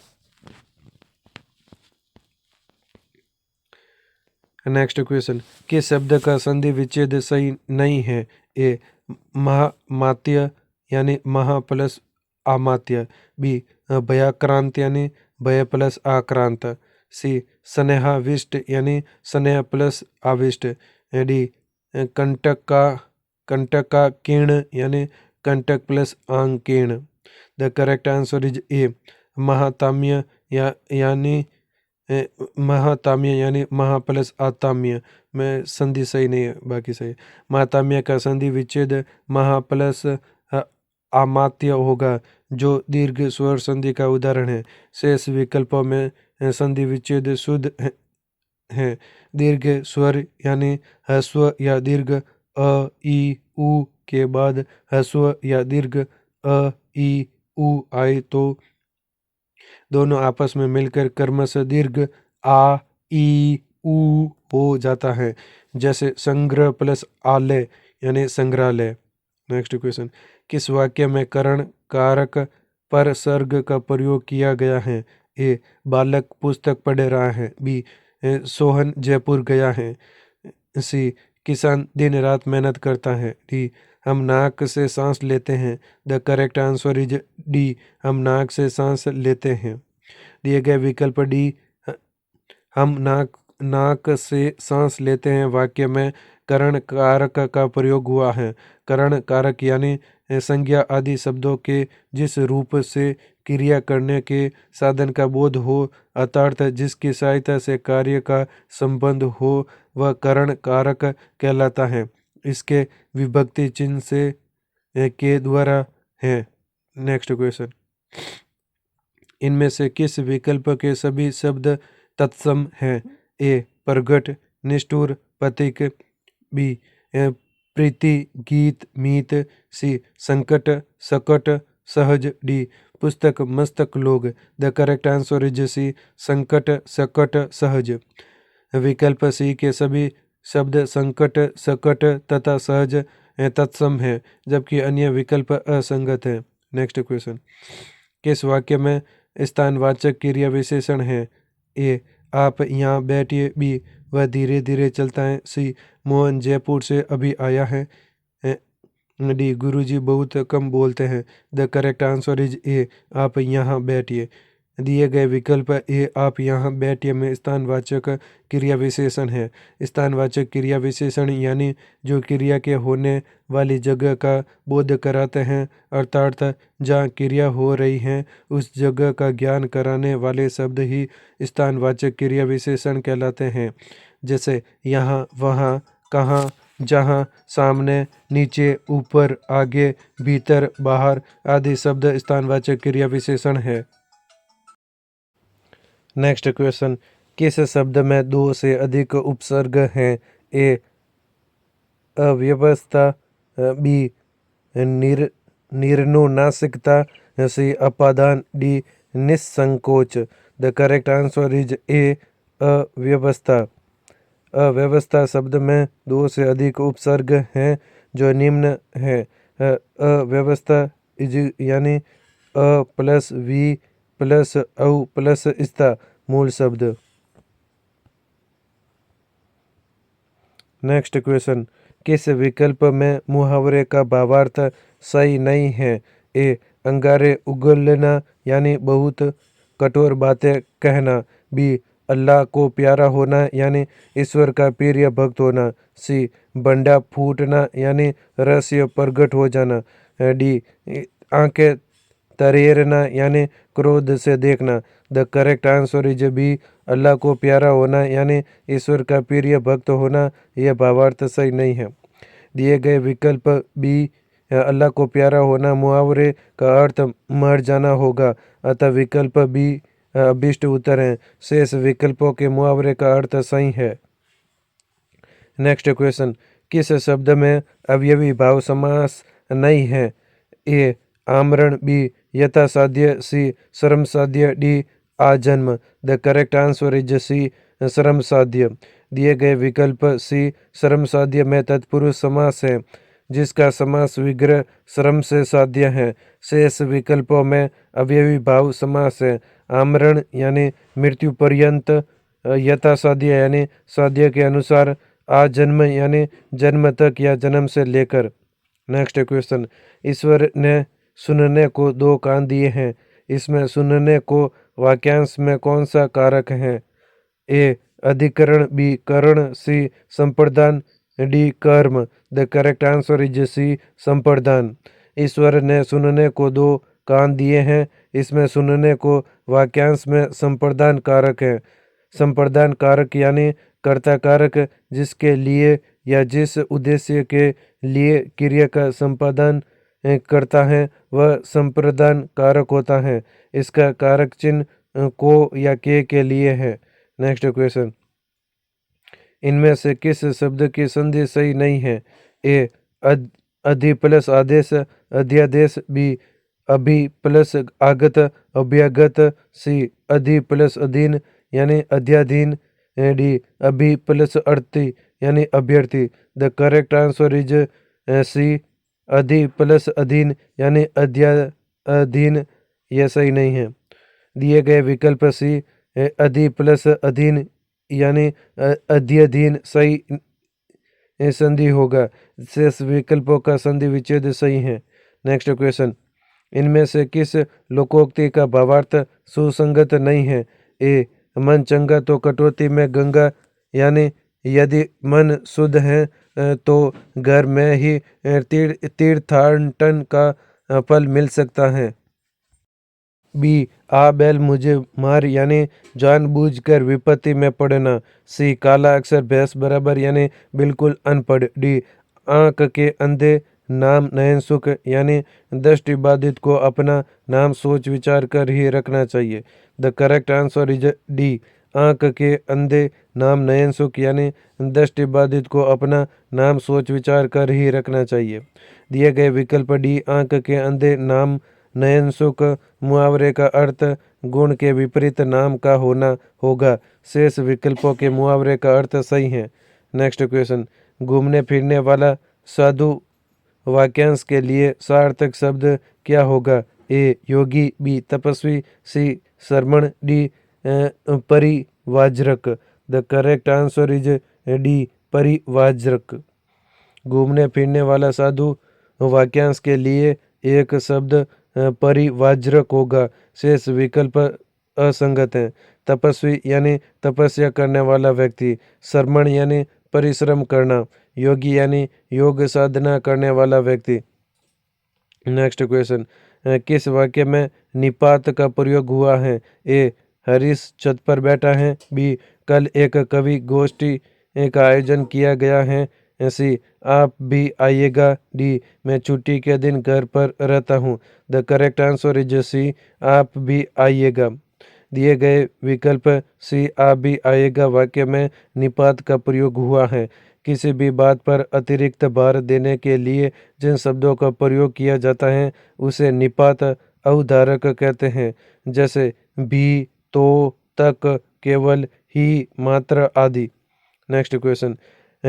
नेक्स्ट क्वेश्चन, किस शब्द का संधि विच्छेद सही नहीं है? ए महामात्य यानी महा प्लस आमात्य, बी भयाक्रांत यानी भय प्लस आक्रांत, सी स्नेहाविष्ट यानी स्नेह प्लस आविष्ट, डी कंटका कीर्ण यानी कंटक प्लस आंकीर्ण। The correct answer is A महाताम्य यानी महाताम्य यानी महा प्लस आताम्य में संधि सही नहीं है, बाकी सही। महाताम्य का संधि विच्छेद महा प्लस आमात्य होगा, जो दीर्घ स्वर संधि का उदाहरण है। शेष विकल्पों में संधि विच्छेद शुद्ध है। दीर्घ स्वर यानी ह्रस्व या दीर्घ अ ई उ के बाद ह्रस्व या दीर्घ अ ई उ आए तो दोनों आपस में मिलकर क्रमशः दीर्घ आ ई उ हो जाता है, जैसे संग्रह प्लस आलय यानी संग्रहालय। नेक्स्ट क्वेश्चन, किस वाक्य में करण कारक पर सर्ग का प्रयोग किया गया है? ए बालक पुस्तक पढ़ रहा है, बी सोहन जयपुर गया है, सी किसान दिन रात मेहनत करता है, डी हम नाक से सांस लेते हैं। The correct answer is D हम नाक से सांस लेते हैं। दिए गए विकल्प डी हम नाक से सांस लेते हैं वाक्य में करण कारक का प्रयोग हुआ है। करण कारक यानी संज्ञा आदि शब्दों के जिस रूप से क्रिया करने के साधन का बोध हो अर्थात जिसकी सहायता से कार्य का संबंध हो वह करण कारक कहलाता है। इसके विभक्ति चिन्ह से के द्वारा है। नेक्स्ट क्वेश्चन, इनमें से किस विकल्प के सभी शब्द तत्सम हैं? ए प्रगट, निष्ठुर, प्रतीक, बी प्रीति, गीत, मीत, सी संकट, सकट, सहज, डी पुस्तक, मस्तक, लोग। The correct answer is C संकट, सकट, सहज। विकल्प सी के सभी शब्द संकट, सकट तथा सहज तत्सम है, जबकि अन्य विकल्प असंगत है। नेक्स्ट क्वेश्चन, किस वाक्य में स्थानवाचक क्रिया विशेषण है? ए आप यहाँ बैठिए, बी वह धीरे धीरे चलता है, सी मोहन जयपुर से अभी आया है, डी गुरुजी बहुत कम बोलते हैं। द करेक्ट आंसर इज ए आप यहाँ बैठिए। दिए गए विकल्प ए आप यहाँ बैठिए में स्थानवाचक क्रिया विशेषण है। स्थानवाचक क्रिया विशेषण यानी जो क्रिया के होने वाली जगह का बोध कराते हैं, अर्थात जहाँ क्रिया हो रही है उस जगह का ज्ञान कराने वाले शब्द ही स्थानवाचक क्रिया विशेषण कहलाते हैं। जैसे यहाँ, वहाँ, कहाँ, जहाँ, सामने, नीचे, ऊपर, आगे, भीतर, बाहर आदि शब्द स्थानवाचक क्रिया विशेषण है। नेक्स्ट क्वेश्चन, किस शब्द में दो से अधिक उपसर्ग हैं? ए अव्यवस्था, बी निर्नुनासिकता, सी अपादान, डी निस्संकोच। The correct answer is A अव्यवस्था। अव्यवस्था शब्द में दो से अधिक उपसर्ग हैं जो निम्न है। अव्यवस्था इज यानी अ प्लस वी प्लस औ प्लस स्था मूल शब्द। नेक्स्ट क्वेश्चन, किस विकल्प में मुहावरे का भावार्थ सही नहीं है? ए अंगारे उगलना यानी बहुत कठोर बातें कहना, बी अल्लाह को प्यारा होना यानी ईश्वर का प्रिय भक्त होना, सी बंडा फूटना यानी रहस्य प्रगट हो जाना, डी आंखें तरेरना यानी क्रोध से देखना। The correct answer is B अल्लाह को प्यारा होना यानी ईश्वर का प्रिय भक्त होना। यह भावार्थ सही नहीं है। दिए गए विकल्प बी अल्लाह को प्यारा होना मुहावरे का अर्थ मर जाना होगा, अतः विकल्प बी अभिष्ट उत्तर है। शेष विकल्पों के मुहावरे का अर्थ सही है। नेक्स्ट क्वेश्चन, किस शब्द में अवयवी भाव समास नहीं है? ए आमरण, बी यथासाध्य, सी श्रमसाध्य, डी आजन्म। The correct answer is C श्रमसाध्य। दिए गए विकल्प सी श्रमसाध्य में तत्पुरुष समास है जिसका समास विग्रह श्रम से साध्य है। शेष विकल्पों में अवयवी भाव समास है। आमरण यानी मृत्यु पर्यंत, यथासाध्य यानी साध्य के अनुसार, आजन्म यानी जन्म तक या जन्म से लेकर। नेक्स्ट क्वेश्चन, ईश्वर ने सुनने को दो कान दिए हैं, इसमें सुनने को वाक्यांश में कौन सा कारक है? ए अधिकरण, बी करण, सी संप्रदान, डी कर्म। The correct answer is C संप्रदान। ईश्वर ने सुनने को दो कान दिए हैं, इसमें सुनने को वाक्यांश में संप्रदान कारक है। संप्रदान कारक यानी कर्ता कारक जिसके लिए या जिस उद्देश्य के लिए क्रिया का संपादन करता है वह संप्रदान कारक होता है। इसका कारक चिन्ह को या के लिए है। नेक्स्ट क्वेश्चन, इनमें से किस शब्द की संधि सही नहीं है? ए अधि प्लस आदेश अध्यादेश, बी अभि प्लस आगत अभ्यागत, सी अधि प्लस अधीन यानी अध्याधीन, डी अभि प्लस अर्थी यानी अभ्यर्थी। The correct answer is C अधि प्लस अधीन यानी अध्याधीन। यह सही नहीं है। दिए गए विकल्प सी अधि प्लस अधीन यानी अध्यधीन सही संधि होगा। शेष विकल्पों का संधि विच्छेद सही है। नेक्स्ट क्वेश्चन, इनमें से किस लोकोक्ति का भावार्थ सुसंगत नहीं है? ए मन चंगा तो कटौती में गंगा यानी यदि मन शुद्ध है तो घर में ही तीर्थाटन का फल मिल सकता है। बी आ बैल मुझे मार यानी जानबूझकर विपत्ति में पड़ना, सी काला अक्षर भैंस बराबर यानी बिल्कुल अनपढ़, डी आंख के अंधे नाम नयन सुख यानी दृष्टिबाधित को अपना नाम सोच विचार कर ही रखना चाहिए। The correct answer is D आंख के अंधे नाम नयन सुख यानी दृष्टिबाधित को अपना नाम सोच विचार कर ही रखना चाहिए। दिए गए विकल्प डी आंख के अंधे नाम नयन सुख मुहावरे का अर्थ गुण के विपरीत नाम का होना होगा। शेष विकल्पों के मुहावरे का अर्थ सही है। नेक्स्ट क्वेश्चन, घूमने फिरने वाला साधु वाक्यांश के लिए सार्थक शब्द क्या होगा? ए योगी, बी तपस्वी, सी श्रमण, डी परिवाजरक। The correct answer is D परिवाजरक। घूमने फिरने वाला साधु वाक्यांश के लिए एक शब्द परिवाजरक होगा। शेष विकल्प असंगत हैं। तपस्वी यानी तपस्या करने वाला व्यक्ति, श्रमण यानी परिश्रम करना, योगी यानी योग साधना करने वाला व्यक्ति। नेक्स्ट क्वेश्चन, किस वाक्य में निपात का प्रयोग हुआ है? ए हरीश छत पर बैठा है। बी कल एक कवि गोष्ठी का आयोजन किया गया है। सी आप भी आइएगा। डी मैं छुट्टी के दिन घर पर रहता हूँ। The correct answer is C आप भी आइएगा। दिए गए विकल्प सी आप भी आइएगा वाक्य में निपात का प्रयोग हुआ है। किसी भी बात पर अतिरिक्त भार देने के लिए जिन शब्दों का प्रयोग किया जाता है उसे निपात अवधारक कहते हैं, जैसे भी, तो, तक, केवल, ही, मात्र आदि। नेक्स्ट क्वेश्चन,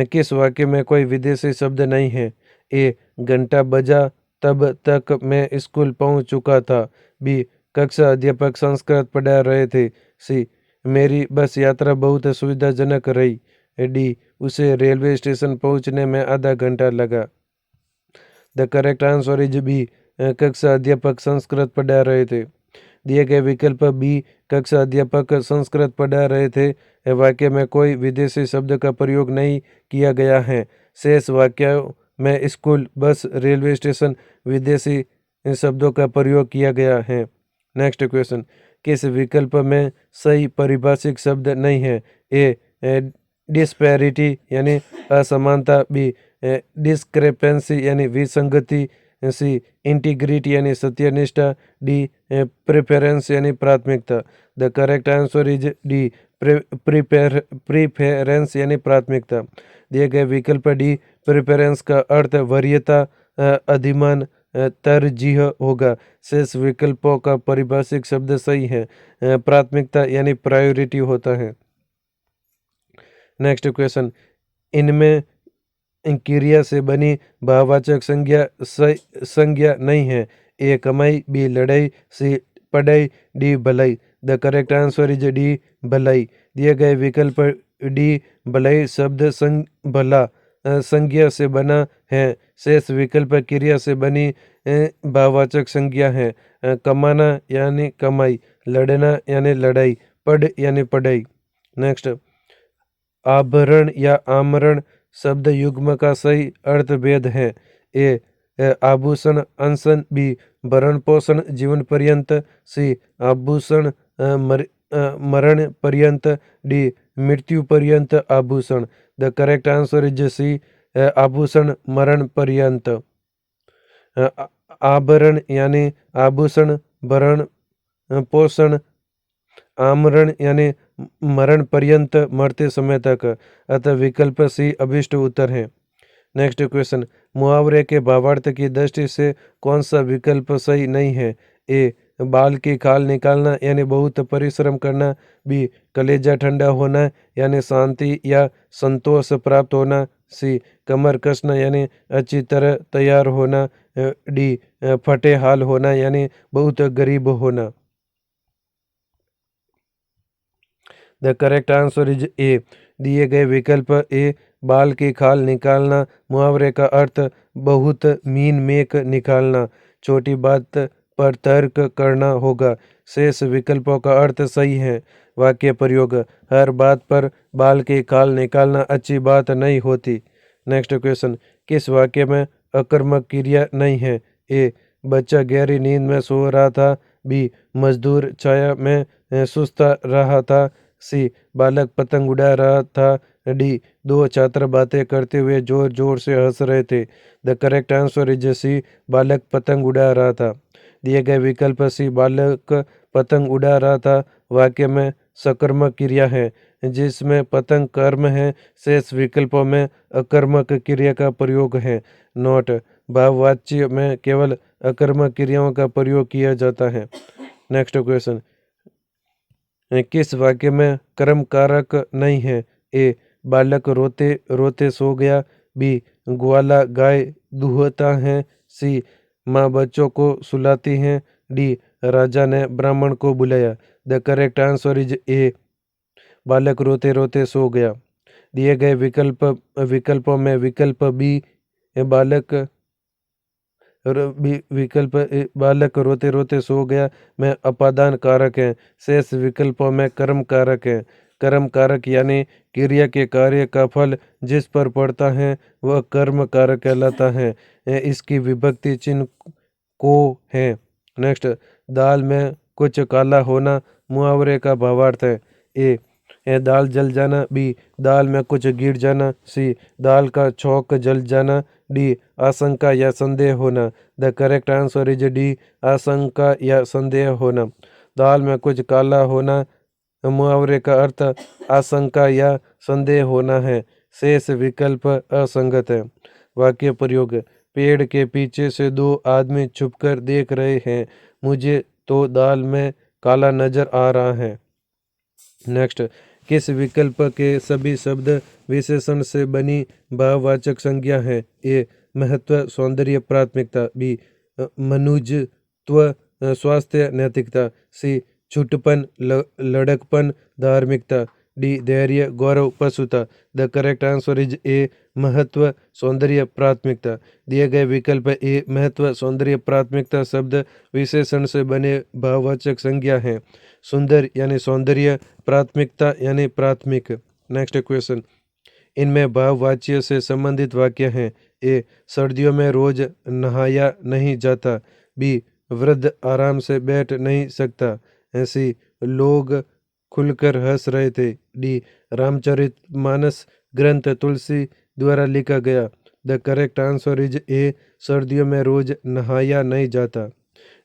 किस वाक्य में कोई विदेशी शब्द नहीं है? ए घंटा बजा तब तक मैं स्कूल पहुंच चुका था। बी कक्षा अध्यापक संस्कृत पढ़ा रहे थे। सी मेरी बस यात्रा बहुत सुविधाजनक रही। डी उसे रेलवे स्टेशन पहुंचने में आधा घंटा लगा। The correct answer is B कक्षा अध्यापक संस्कृत पढ़ा रहे थे। दिए गए विकल्प बी कक्षा अध्यापक संस्कृत पढ़ा रहे थे वाक्य में कोई विदेशी शब्द का प्रयोग नहीं किया गया है। शेष वाक्यों में स्कूल, बस, रेलवे स्टेशन विदेशी शब्दों का प्रयोग किया गया है। नेक्स्ट क्वेश्चन, किस विकल्प में सही परिभाषिक शब्द नहीं है? ए डिस्पैरिटी यानी असमानता। बी डिस्क्रेपेंसी यानी विसंगति। सी इंटीग्रिटी यानी सत्यनिष्ठा। डी प्रेफरेंस यानी प्राथमिकता। The correct answer is D preference यानी प्राथमिकता। दिए गए विकल्प डी प्रेफरेंस का अर्थ वरीयता, अधिमान, तरजीह होगा। शेष विकल्पों का परिभाषिक शब्द सही है। प्राथमिकता यानी प्रायोरिटी होता है। नेक्स्ट क्वेश्चन, इनमें क्रिया से बनी भाववाचक संज्ञा नहीं है। ए कमाई, बी लड़ाई, सी पढ़ाई, डी भलाई। The correct answer is D भलाई। दिए गए विकल्प डी भलाई शब्द भला संज्ञा से बना है। शेष विकल्प क्रिया से बनी भाववाचक संज्ञा है। कमाना यानी कमाई, लड़ना यानी लड़ाई, पढ़ यानी पढ़ाई। नेक्स्ट, आभरण या आमरण शब्द युग्म का सही अर्थ भेद है। ए आभूषण अनशन। बी भरण पोषण जीवन पर्यंत। सी आभूषण मरण पर्यंत। डी मृत्यु पर्यंत आभूषण। The correct answer is C आभूषण मरण पर्यंत। आभरण यानी आभूषण, भरण पोषण, आमरण यानी मरण पर्यंत, मरते समय तक। अतः विकल्प सी अभिष्ट उत्तर है। नेक्स्ट क्वेश्चन, मुहावरे के भावार्थ की दृष्टि से कौन सा विकल्प सही नहीं है? ए बाल की खाल निकालना यानी बहुत परिश्रम करना। बी कलेजा ठंडा होना यानी शांति या संतोष प्राप्त होना। सी कमर कसना यानी अच्छी तरह तैयार होना। डी फटे हाल होना यानी बहुत गरीब होना। द करेक्ट आंसर इज ए। दिए गए विकल्प ए बाल की खाल निकालना मुहावरे का अर्थ बहुत मीन मेक निकालना, छोटी बात पर तर्क करना होगा। शेष विकल्पों का अर्थ सही है। वाक्य प्रयोग, हर बात पर बाल की खाल निकालना अच्छी बात नहीं होती। नेक्स्ट क्वेश्चन, किस वाक्य में अकर्मक क्रिया नहीं है? ए बच्चा गहरी नींद में सो रहा था। बी मजदूर छाया में सुस्ता रहा था। सी बालक पतंग उड़ा रहा था। डी दो छात्र बातें करते हुए जोर जोर से हंस रहे थे। The correct answer is C बालक पतंग उड़ा रहा था। दिए गए विकल्प सी बालक पतंग उड़ा रहा था वाक्य में सकर्मक क्रिया है जिसमें पतंग कर्म है। शेष विकल्पों में अकर्मक क्रिया का प्रयोग है। नोट, भाववाच्य में केवल अकर्मक क्रियाओं का प्रयोग किया जाता है। नेक्स्ट क्वेश्चन, किस वाक्य में कर्म कारक नहीं है? ए बालक रोते रोते सो गया। बी ग्वाला गाय दूहता है। सी माँ बच्चों को सुलाती है। डी राजा ने ब्राह्मण को बुलाया। द करेक्ट आंसर इज ए बालक रोते रोते सो गया। दिए गए विकल्पों में विकल्प बी बालक रोते रोते सो गया में अपादान कारक है। शेष विकल्पों में कर्म कारक है। कर्म कारक यानी क्रिया के कार्य का फल जिस पर पड़ता है वह कर्म कारक कहलाता है। इसकी विभक्ति चिन्ह को है। नेक्स्ट, दाल में कुछ काला होना मुहावरे का भावार्थ है? ए दाल जल जाना। बी दाल में कुछ गिर जाना। सी दाल का छौंक जल जाना। डी आशंका या संदेह होना। The correct answer is D आशंका या संदेह होना। दाल में कुछ काला होना मुहावरे का अर्थ आशंका या संदेह होना है। शेष विकल्प असंगत है। वाक्य प्रयोग। पेड़ के पीछे से दो आदमी छुपकर देख रहे हैं। मुझे तो दाल में काला नजर आ रहा है। नेक्स्ट, किस विकल्प के सभी शब्द विशेषण से बनी भाववाचक संज्ञा है? ए महत्व, सौंदर्य, प्राथमिकता। बी मनुजत्व, स्वास्थ्य, नैतिकता। सी छुटपन, लड़कपन, धार्मिकता। डी धैर्य, गौरव, पशुता। The correct answer is A महत्व, सौंदर्य, प्राथमिकता। दिए गए विकल्प ए महत्व, सौंदर्य, प्राथमिकता शब्द विशेषण से बने भाववाचक संज्ञा हैं। सुंदर यानी सौंदर्य, प्राथमिकता यानी प्राथमिक। नेक्स्ट क्वेश्चन, इनमें भाववाच्य से संबंधित वाक्य हैं। ए सर्दियों में रोज नहाया नहीं जाता। बी वृद्ध आराम से बैठ नहीं सकता। ऐसी लोग खुलकर हंस रहे थे। डी रामचरितमानस ग्रंथ तुलसी द्वारा लिखा गया। द करेक्ट आंसर इज ए सर्दियों में रोज नहाया नहीं जाता।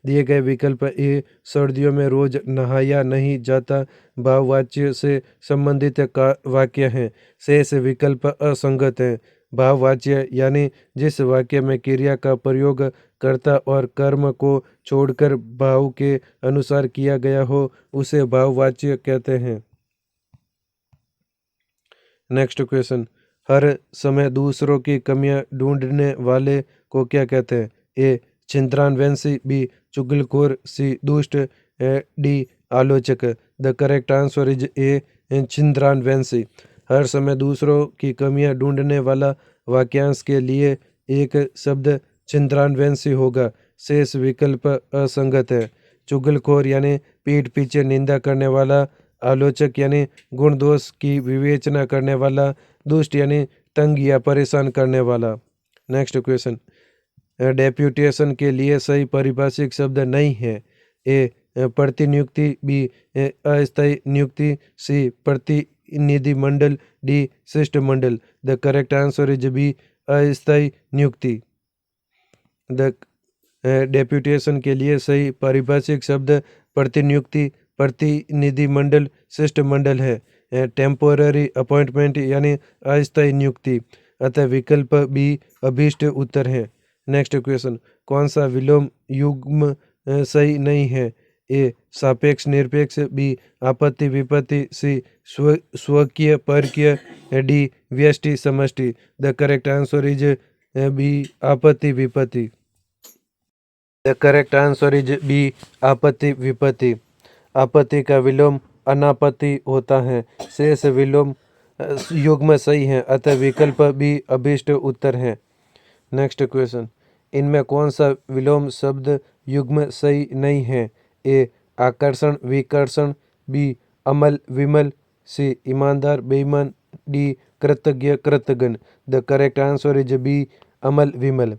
दिए गए विकल्प ए सर्दियों में रोज नहाया नहीं जाता भाववाच्य से संबंधित का वाक्य हैं। शेष विकल्प असंगत हैं। भाववाच्य यानी जिस वाक्य में क्रिया का प्रयोग कर्ता और कर्म को छोड़कर भाव के अनुसार किया गया हो उसे भाववाच्य कहते हैं। नेक्स्ट क्वेश्चन, हर समय दूसरों की कमियां ढूंढने वाले को क्या कहते हैं? ए छिंद्रानवंशी। बी चुगलखोर। सी दुष्ट। डी आलोचक। The correct answer is A छिंद्रानवंशी। हर समय दूसरों की कमियां ढूंढने वाला वाक्यांश के लिए एक शब्द छिंद्रानवंशी होगा। शेष विकल्प असंगत है। चुगलखोर यानी पीठ पीछे निंदा करने वाला। आलोचक यानी गुण दोष की विवेचना करने वाला। दुष्ट यानी तंग या परेशान करने वाला। नेक्स्ट क्वेश्चन, डेप्यूटेशन के लिए सही पारिभाषिक शब्द नहीं है। ए प्रतिनियुक्ति। बी अस्थायी नियुक्ति। सी प्रतिनिधि मंडल। डी शिष्टमंडल। The correct answer is B अस्थायी नियुक्ति। द डेप्यूटेशन के लिए सही पारिभाषिक शब्द प्रतिनियुक्ति, प्रतिनिधिमंडल, शिष्टमंडल है। टेम्पोररी अपॉइंटमेंट यानी अस्थायी नियुक्ति। अतः विकल्प बी अभीष्ट उत्तर है। नेक्स्ट क्वेश्चन, कौन सा विलोम युग्म सही नहीं है? ए सापेक्ष निरपेक्ष। बी आपत्ति विपत्ति। सी स्वकीय परकीय। डी व्यष्टि समष्टि। The correct answer is B आपत्ति विपत्ति। The correct answer is B आपत्ति विपत्ति। आपत्ति का विलोम अनापत्ति होता है। शेष विलोम युग्म सही है। अतः विकल्प बी अभीष्ट उत्तर है। नेक्स्ट क्वेश्चन, इनमें कौन सा विलोम शब्द युग्म सही नहीं है? ए आकर्षण विकर्षण। बी अमल विमल। सी ईमानदार बेईमान। डी कृतज्ञ कृतघ्न। The correct answer is B अमल विमल।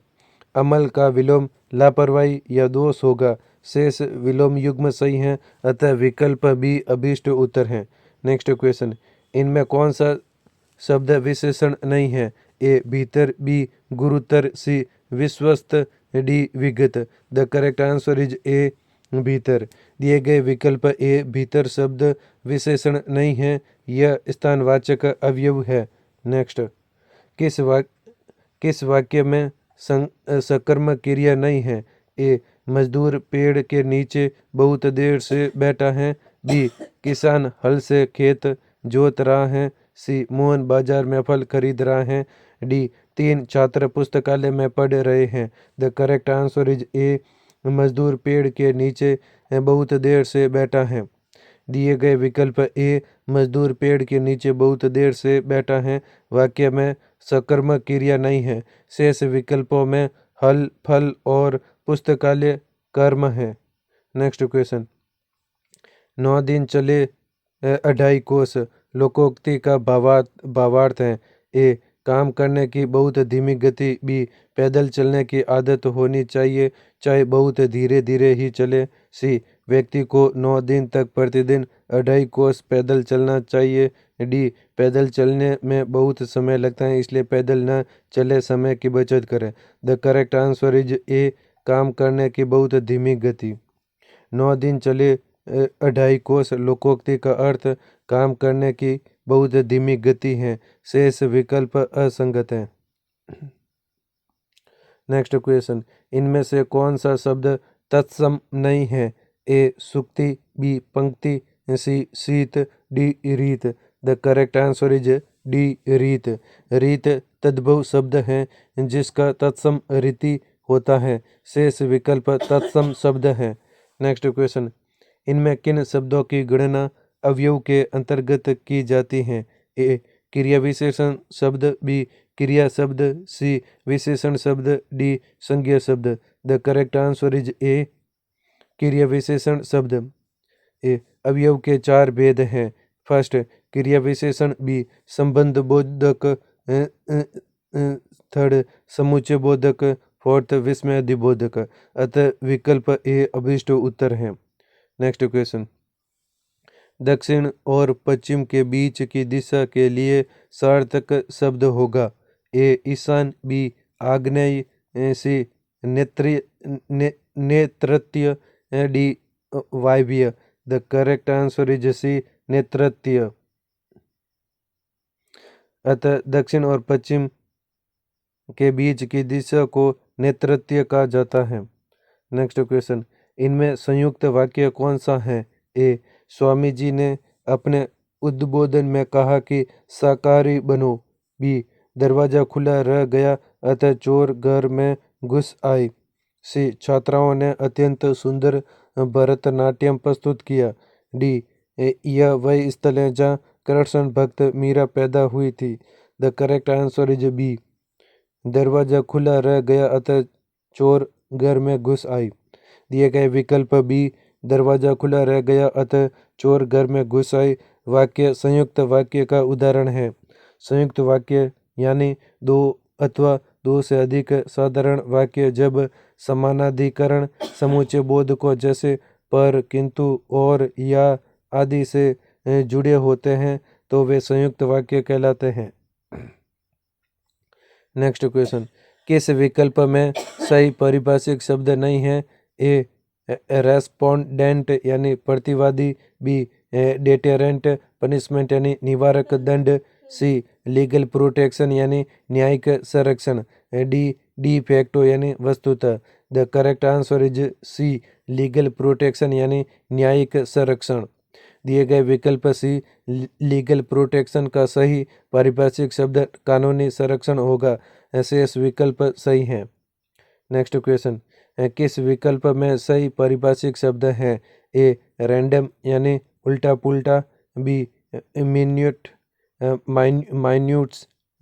अमल का विलोम लापरवाही या दोष होगा। शेष विलोम युग्म सही हैं। अतः विकल्प बी अभीष्ट उत्तर है। नेक्स्ट क्वेश्चन, इनमें कौन सा शब्द विशेषण नहीं है? ए भीतर। बी गुरुतर। सी विश्वस्त। डी विगत। द करेक्ट आंसर इज ए भीतर। दिए गए विकल्प ए भीतर शब्द विशेषण नहीं है, यह स्थानवाचक अवयव है। नेक्स्ट, किस वाक्य में सकर्मक क्रिया नहीं है? ए मजदूर पेड़ के नीचे बहुत देर से बैठा है। बी किसान हल से खेत जोत रहा है। सी मोहन बाजार में फल खरीद रहा है। डी तीन छात्र पुस्तकालय में पढ़ रहे हैं। द करेक्ट आंसर इज ए मजदूर पेड़ के नीचे बहुत देर से बैठा है। दिए गए विकल्प ए मजदूर पेड़ के नीचे बहुत देर से बैठा है वाक्य में सकर्मक क्रिया नहीं है। शेष विकल्पों में हल, फल और पुस्तकालय कर्म है। नेक्स्ट क्वेश्चन, 9 दिन चले 2.5 कोस लोकोक्ति का भावार्थ है। ए काम करने की बहुत धीमी गति। बी पैदल चलने की आदत होनी चाहिए चाहे बहुत धीरे धीरे ही चले। सी व्यक्ति को 9 दिन तक प्रतिदिन 2.5 कोस पैदल चलना चाहिए। डी, पैदल चलने में बहुत समय लगता है, इसलिए पैदल न चले, समय की बचत करें। द करेक्ट आंसर इज ए, काम करने की बहुत धीमी गति। 9 दिन चले 2.5 कोस लोकोक्ति का अर्थ काम करने की बहुत धीमी गति है। शेष विकल्प असंगत है। नेक्स्ट क्वेश्चन, इनमें से कौन सा शब्द तत्सम नहीं है? ए सुक्ति, बी पंक्ति, सी शीत, डी रीत। The correct answer is D रीत। रीत तद्भव शब्द है जिसका तत्सम रीति होता है। शेष विकल्प तत्सम शब्द है। नेक्स्ट क्वेश्चन, इनमें किन शब्दों की गणना अवयव के अंतर्गत की जाती है? ए क्रिया विशेषण शब्द, बी क्रिया शब्द, सी विशेषण शब्द, डी संज्ञा शब्द। द करेक्ट आंसर इज ए क्रिया विशेषण शब्द। ए अवयव के 4 भेद हैं। फर्स्ट क्रिया विशेषण, बी संबंध बोधक, थर्ड समुच्चय बोधक, फोर्थ विस्मय अधिबोधक। अतः विकल्प ए अभिष्ट उत्तर है। नेक्स्ट क्वेश्चन, दक्षिण और पश्चिम के बीच की दिशा के लिए सार्थक शब्द होगा। ए ईशान, बी आग्नेय, सी नेतृत्य, डी वायव्य। The correct answer is C नेतृत्य। अतः दक्षिण और पश्चिम के बीच की दिशा को नेतृत्य कहा जाता है। नेक्स्ट क्वेश्चन, इनमें संयुक्त वाक्य कौन सा है? ए स्वामी जी ने अपने उद्बोधन में कहा कि शाकाहारी बनो। बी दरवाजा खुला रह गया अतः चोर घर में घुस आए। सी छात्राओं ने अत्यंत सुंदर भरतनाट्यम प्रस्तुत किया। डी यह वही स्थल है जहाँ कृष्ण भक्त मीरा पैदा हुई थी। The correct answer is B, दरवाजा खुला रह गया अतः चोर घर में घुस आई। दिए गए विकल्प बी, दरवाजा खुला रह गया अतः चोर घर में घुस आई, वाक्य संयुक्त वाक्य का उदाहरण है। संयुक्त वाक्य यानी दो अथवा दो से अधिक साधारण वाक्य जब समानाधिकरण समुच्चय बोध को जैसे पर, किंतु, और, या आदि से जुड़े होते हैं तो वे संयुक्त वाक्य कहलाते हैं। नेक्स्ट क्वेश्चन, किस विकल्प में सही पारिभाषिक शब्द नहीं है? ए रेस्पोंडेंट यानी प्रतिवादी, बी डेटेरेंट पनिशमेंट यानी निवारक दंड, सी लीगल प्रोटेक्शन यानी न्यायिक संरक्षण, डी डी फैक्टो यानी वस्तुतः। The correct answer is C, legal protection यानी न्यायिक संरक्षण। दिए गए विकल्प सी लीगल प्रोटेक्शन का सही पारिभाषिक शब्द कानूनी संरक्षण होगा। शेष विकल्प सही हैं। नेक्स्ट क्वेश्चन, किस विकल्प में सही पारिभाषिक शब्द है? ए रैंडम यानी उल्टा पुल्टा, बी मिन्यूट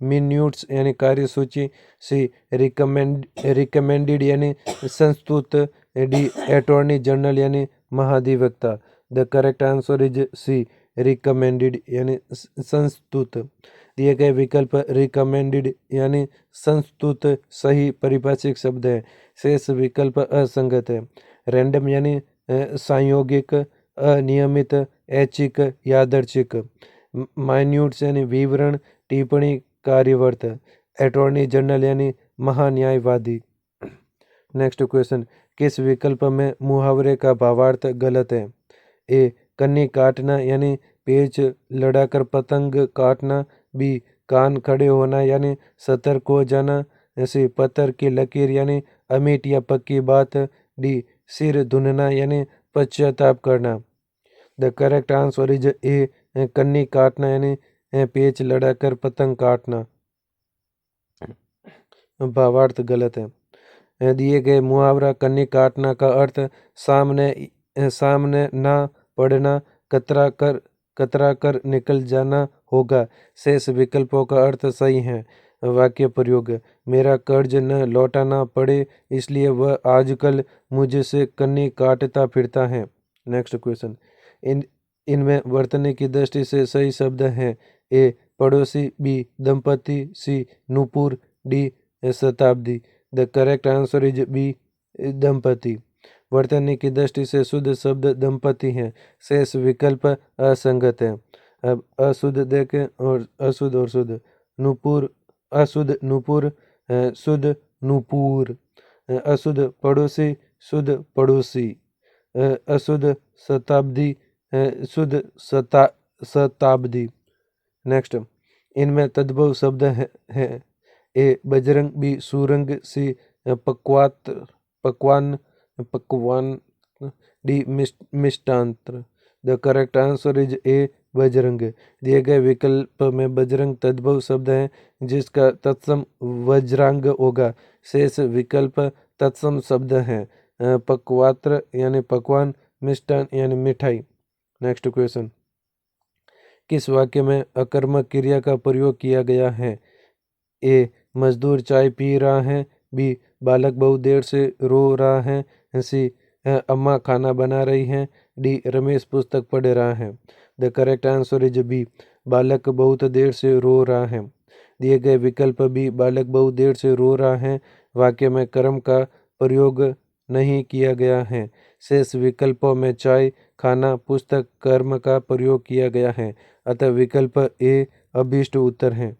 मिन्यूट्स यानी कार्यसूची, सी रिकमेंडेड यानी संस्तुत, डी अटॉर्नी जनरल यानी महाधिवक्ता। The correct answer is C, recommended यानी संस्तुत। दिए गए विकल्प रिकमेंडेड यानी संस्तुत सही पारिभाषिक शब्द है। शेष विकल्प असंगत है। रैंडम यानी संयोगिक, अनियमित, ऐच्छिक, यादृच्छिक। माइन्यूट्स यानी विवरण, टिप्पणी, कार्यवर्त। अटॉर्नी जनरल यानी महान्यायवादी। नेक्स्ट क्वेश्चन, किस विकल्प में मुहावरे का भावार्थ गलत है? ए कन्नी काटना यानी पेच लड़ाकर पतंग काटना, बी कान खड़े होना यानी सतर्क हो जाना, सी पत्थर की लकीर यानी अमीट या पक्की बात, डी सिर धुनना यानी पश्चाताप करना। द करेक्ट आंसर इज ए कन्नी काटना यानी पेच लड़ाकर पतंग काटना। भावार्थ गलत है। दिए गए मुहावरा कन्नी काटना का अर्थ सामने ना पड़ना, कतरा कर निकल जाना होगा। शेष विकल्पों का अर्थ सही है। वाक्य प्रयोग, मेरा कर्ज न लौटाना पड़े इसलिए वह आजकल मुझसे कन्नी काटता फिरता है। नेक्स्ट क्वेश्चन, इनमें वर्तने की दृष्टि से सही शब्द हैं। ए पड़ोसी, बी दंपति, सी नूपुर, डी शताब्दी। The correct answer is B दंपति। वर्तनी की दृष्टि से शुद्ध शब्द दंपति हैं, शेष विकल्प असंगत है। अब अशुद्ध देखें और अशुद्ध और शुद्ध। नुपुर, अशुद्ध नुपुर, शुद्ध नुपुर। अशुद्ध पड़ोसी, शुद्ध पड़ोसी। अशुद्ध शताब्दी, शुद्ध शताब्दी। नेक्स्ट, इनमें तद्भव शब्द है। ए बजरंग, बी सुरंग, सी पकवान पकवान, डी मिष्टांत्र। The correct answer is A बजरंग। दिए गए विकल्प में बजरंग तद्भव शब्द है जिसका तत्सम वज्रांग होगा। शेष विकल्प तत्सम शब्द हैं। पकवात्र यानी पकवान, मिष्टान यानी मिठाई। नेक्स्ट क्वेश्चन, किस वाक्य में अकर्मक क्रिया का प्रयोग किया गया है? ए मजदूर चाय पी रहा है, बी बालक बहुत देर से रो रहा है, सी अम्मा खाना बना रही हैं, डी रमेश पुस्तक पढ़ रहा है। The correct answer is B, बालक बहुत देर से रो रहा है। दिए गए विकल्प बी बालक बहुत देर से रो रहा है वाक्य में कर्म का प्रयोग नहीं किया गया है। शेष विकल्पों में चाय, खाना, पुस्तक कर्म का प्रयोग किया गया है, अतः विकल्प ए अभीष्ट उत्तर है।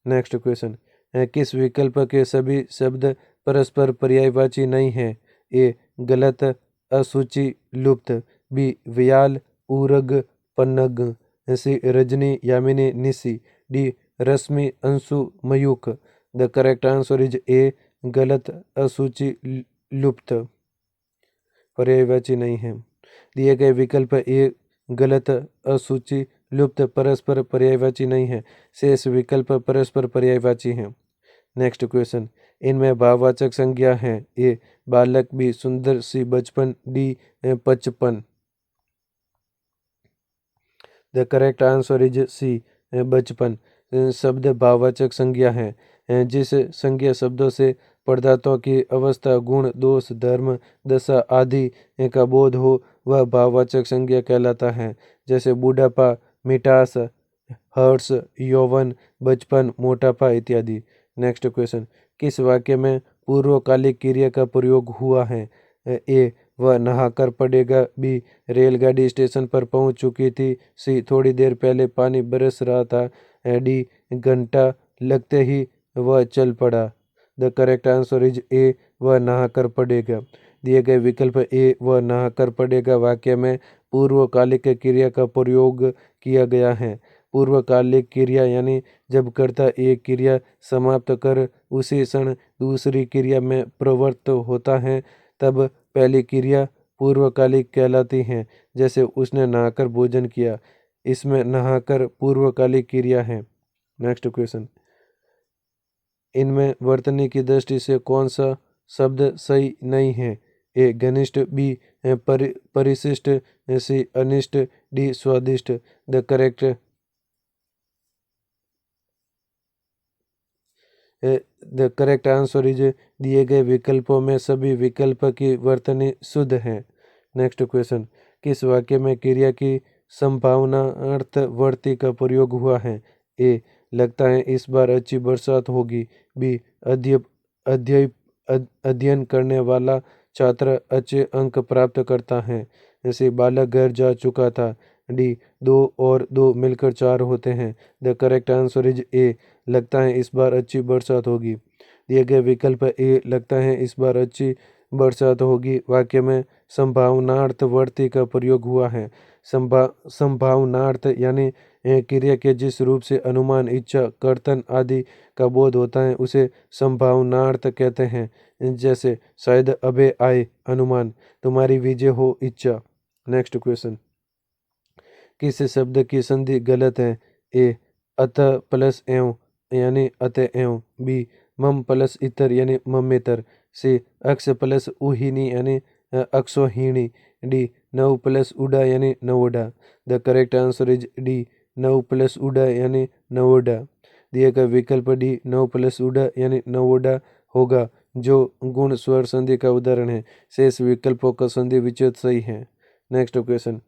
नेक्स्ट क्वेश्चन, किस विकल्प के सभी शब्द परस्पर पर्यायवाची नहीं है? ए गलत, असूचि, लुप्त, बी व्याल, उरग, पन्नग, सी रजनी, यामिनी, निशी, डी रश्मि, अंशु, मयूख। The correct answer is A गलत, असूचि, लुप्त, पर्यायवाची नहीं है। दिए गए विकल्प ए गलत, असूचि, लुप्त परस्पर पर्यायवाची नहीं है। शेष विकल्प परस्पर पर्यायवाची हैं। नेक्स्ट क्वेश्चन, इनमें भाववाचक संज्ञा है। ए बालक, बी सुंदर, सी बचपन, D 55। The correct answer is C बचपन। शब्द भाववाचक संज्ञा है। जिस संज्ञा शब्दों से पदार्थों की अवस्था, गुण, दोष, धर्म, दशा आदि का बोध हो वह भाववाचक संज्ञा कहलाता है। जैसे बूढ़ापा, मिठास, हर्ष, यौवन, बचपन, मोटापा इत्यादि। नेक्स्ट क्वेश्चन, किस वाक्य में पूर्वकालिक क्रिया का प्रयोग हुआ है? ए वह नहाकर पड़ेगा, बी रेलगाड़ी स्टेशन पर पहुंच चुकी थी, सी थोड़ी देर पहले पानी बरस रहा था, डी घंटा लगते ही वह चल पड़ा। द करेक्ट आंसर इज ए वह नहाकर पड़ेगा। दिए गए विकल्प ए वह नहाकर पड़ेगा वाक्य में पूर्वकालिक क्रिया का प्रयोग किया गया है। पूर्वकालिक क्रिया यानी जब कर्ता एक क्रिया समाप्त कर उसी क्षण दूसरी क्रिया में प्रवृत्त होता है तब पहली क्रिया पूर्वकालिक कहलाती है। जैसे उसने नहाकर भोजन किया, इसमें नहाकर पूर्वकालिक क्रिया है। नेक्स्ट क्वेश्चन, इनमें वर्तनी की दृष्टि से कौन सा शब्द सही नहीं है? ए घनिष्ठ, बी परिशिष्ट, सी अनिष्ट, डी स्वादिष्ट। The correct the correct answer is, दिए गए विकल्पों में सभी विकल्प की वर्तनी शुद्ध है। नेक्स्ट क्वेश्चन, किस वाक्य में क्रिया की संभावनार्थवर्ती का प्रयोग हुआ है? ए लगता है इस बार अच्छी बरसात होगी, बी अध्ययन करने वाला छात्र अच्छे अंक प्राप्त करता है, जैसे बालक घर जा चुका था, डी 2 और 2 मिलकर 4 होते हैं। द करेक्ट आंसर इज ए लगता है इस बार अच्छी बरसात होगी। दिए गए विकल्प ए लगता है इस बार अच्छी बरसात होगी वाक्य में संभावनार्थवर्ती का प्रयोग हुआ है। संभावनार्थ यानी क्रिया के जिस रूप से अनुमान, इच्छा, कर्तन आदि का बोध होता है उसे संभावनार्थ कहते हैं। जैसे शायद अबे आए अनुमान, तुम्हारी विजय हो इच्छा। नेक्स्ट क्वेश्चन, किस शब्द की संधि गलत है? ए अतः प्लस एवं यानी अतः एवं, बी मम प्लस इतर यानी ममेतर, सी अक्ष प्लस उहिनी यानी अक्षोहिणी, डी नव प्लस उडा यानी नवोडा। The correct answer is D नव प्लस उडा यानी नवोडा। दिए गए विकल्प डी नव प्लस उडा यानी नवोडा होगा जो गुण स्वर संधि का उदाहरण है। शेष विकल्पों का संधि विच्छेद सही है। नेक्स्ट क्वेश्चन,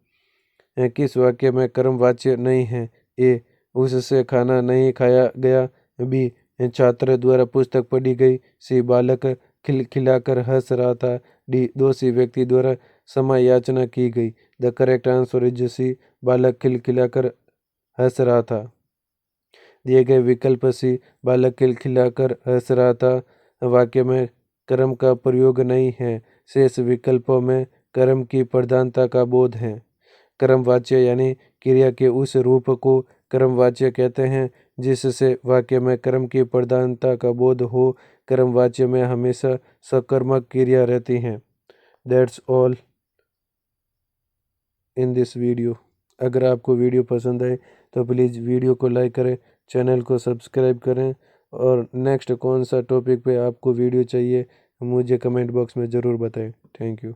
किस वाक्य में कर्मवाच्य नहीं है? ए उससे खाना नहीं खाया गया, बी छात्र द्वारा पुस्तक पढ़ी गई, सी बालक खिलखिलाकर हंस रहा था। डी, दोषी व्यक्ति द्वारा क्षमा याचना की गई। The correct answer is C, बालक खिलखिलाकर हंस रहा था। दिए गए विकल्प सी, बालक खिलखिलाकर हंस रहा था, वाक्य में कर्म का प्रयोग नहीं है। शेष विकल्पों में कर्म की प्रधानता का बोध है। कर्मवाच्य यानी क्रिया के उस रूप को कर्मवाच्य कहते हैं जिससे वाक्य में कर्म की प्रधानता का बोध हो। कर्मवाच्य में हमेशा सकर्मक क्रिया रहती हैं। That's all in this video. अगर आपको वीडियो पसंद आए तो प्लीज़ वीडियो को लाइक करें, चैनल को सब्सक्राइब करें और नेक्स्ट कौन सा टॉपिक पे आपको वीडियो चाहिए मुझे कमेंट बॉक्स में ज़रूर बताएं। Thank you.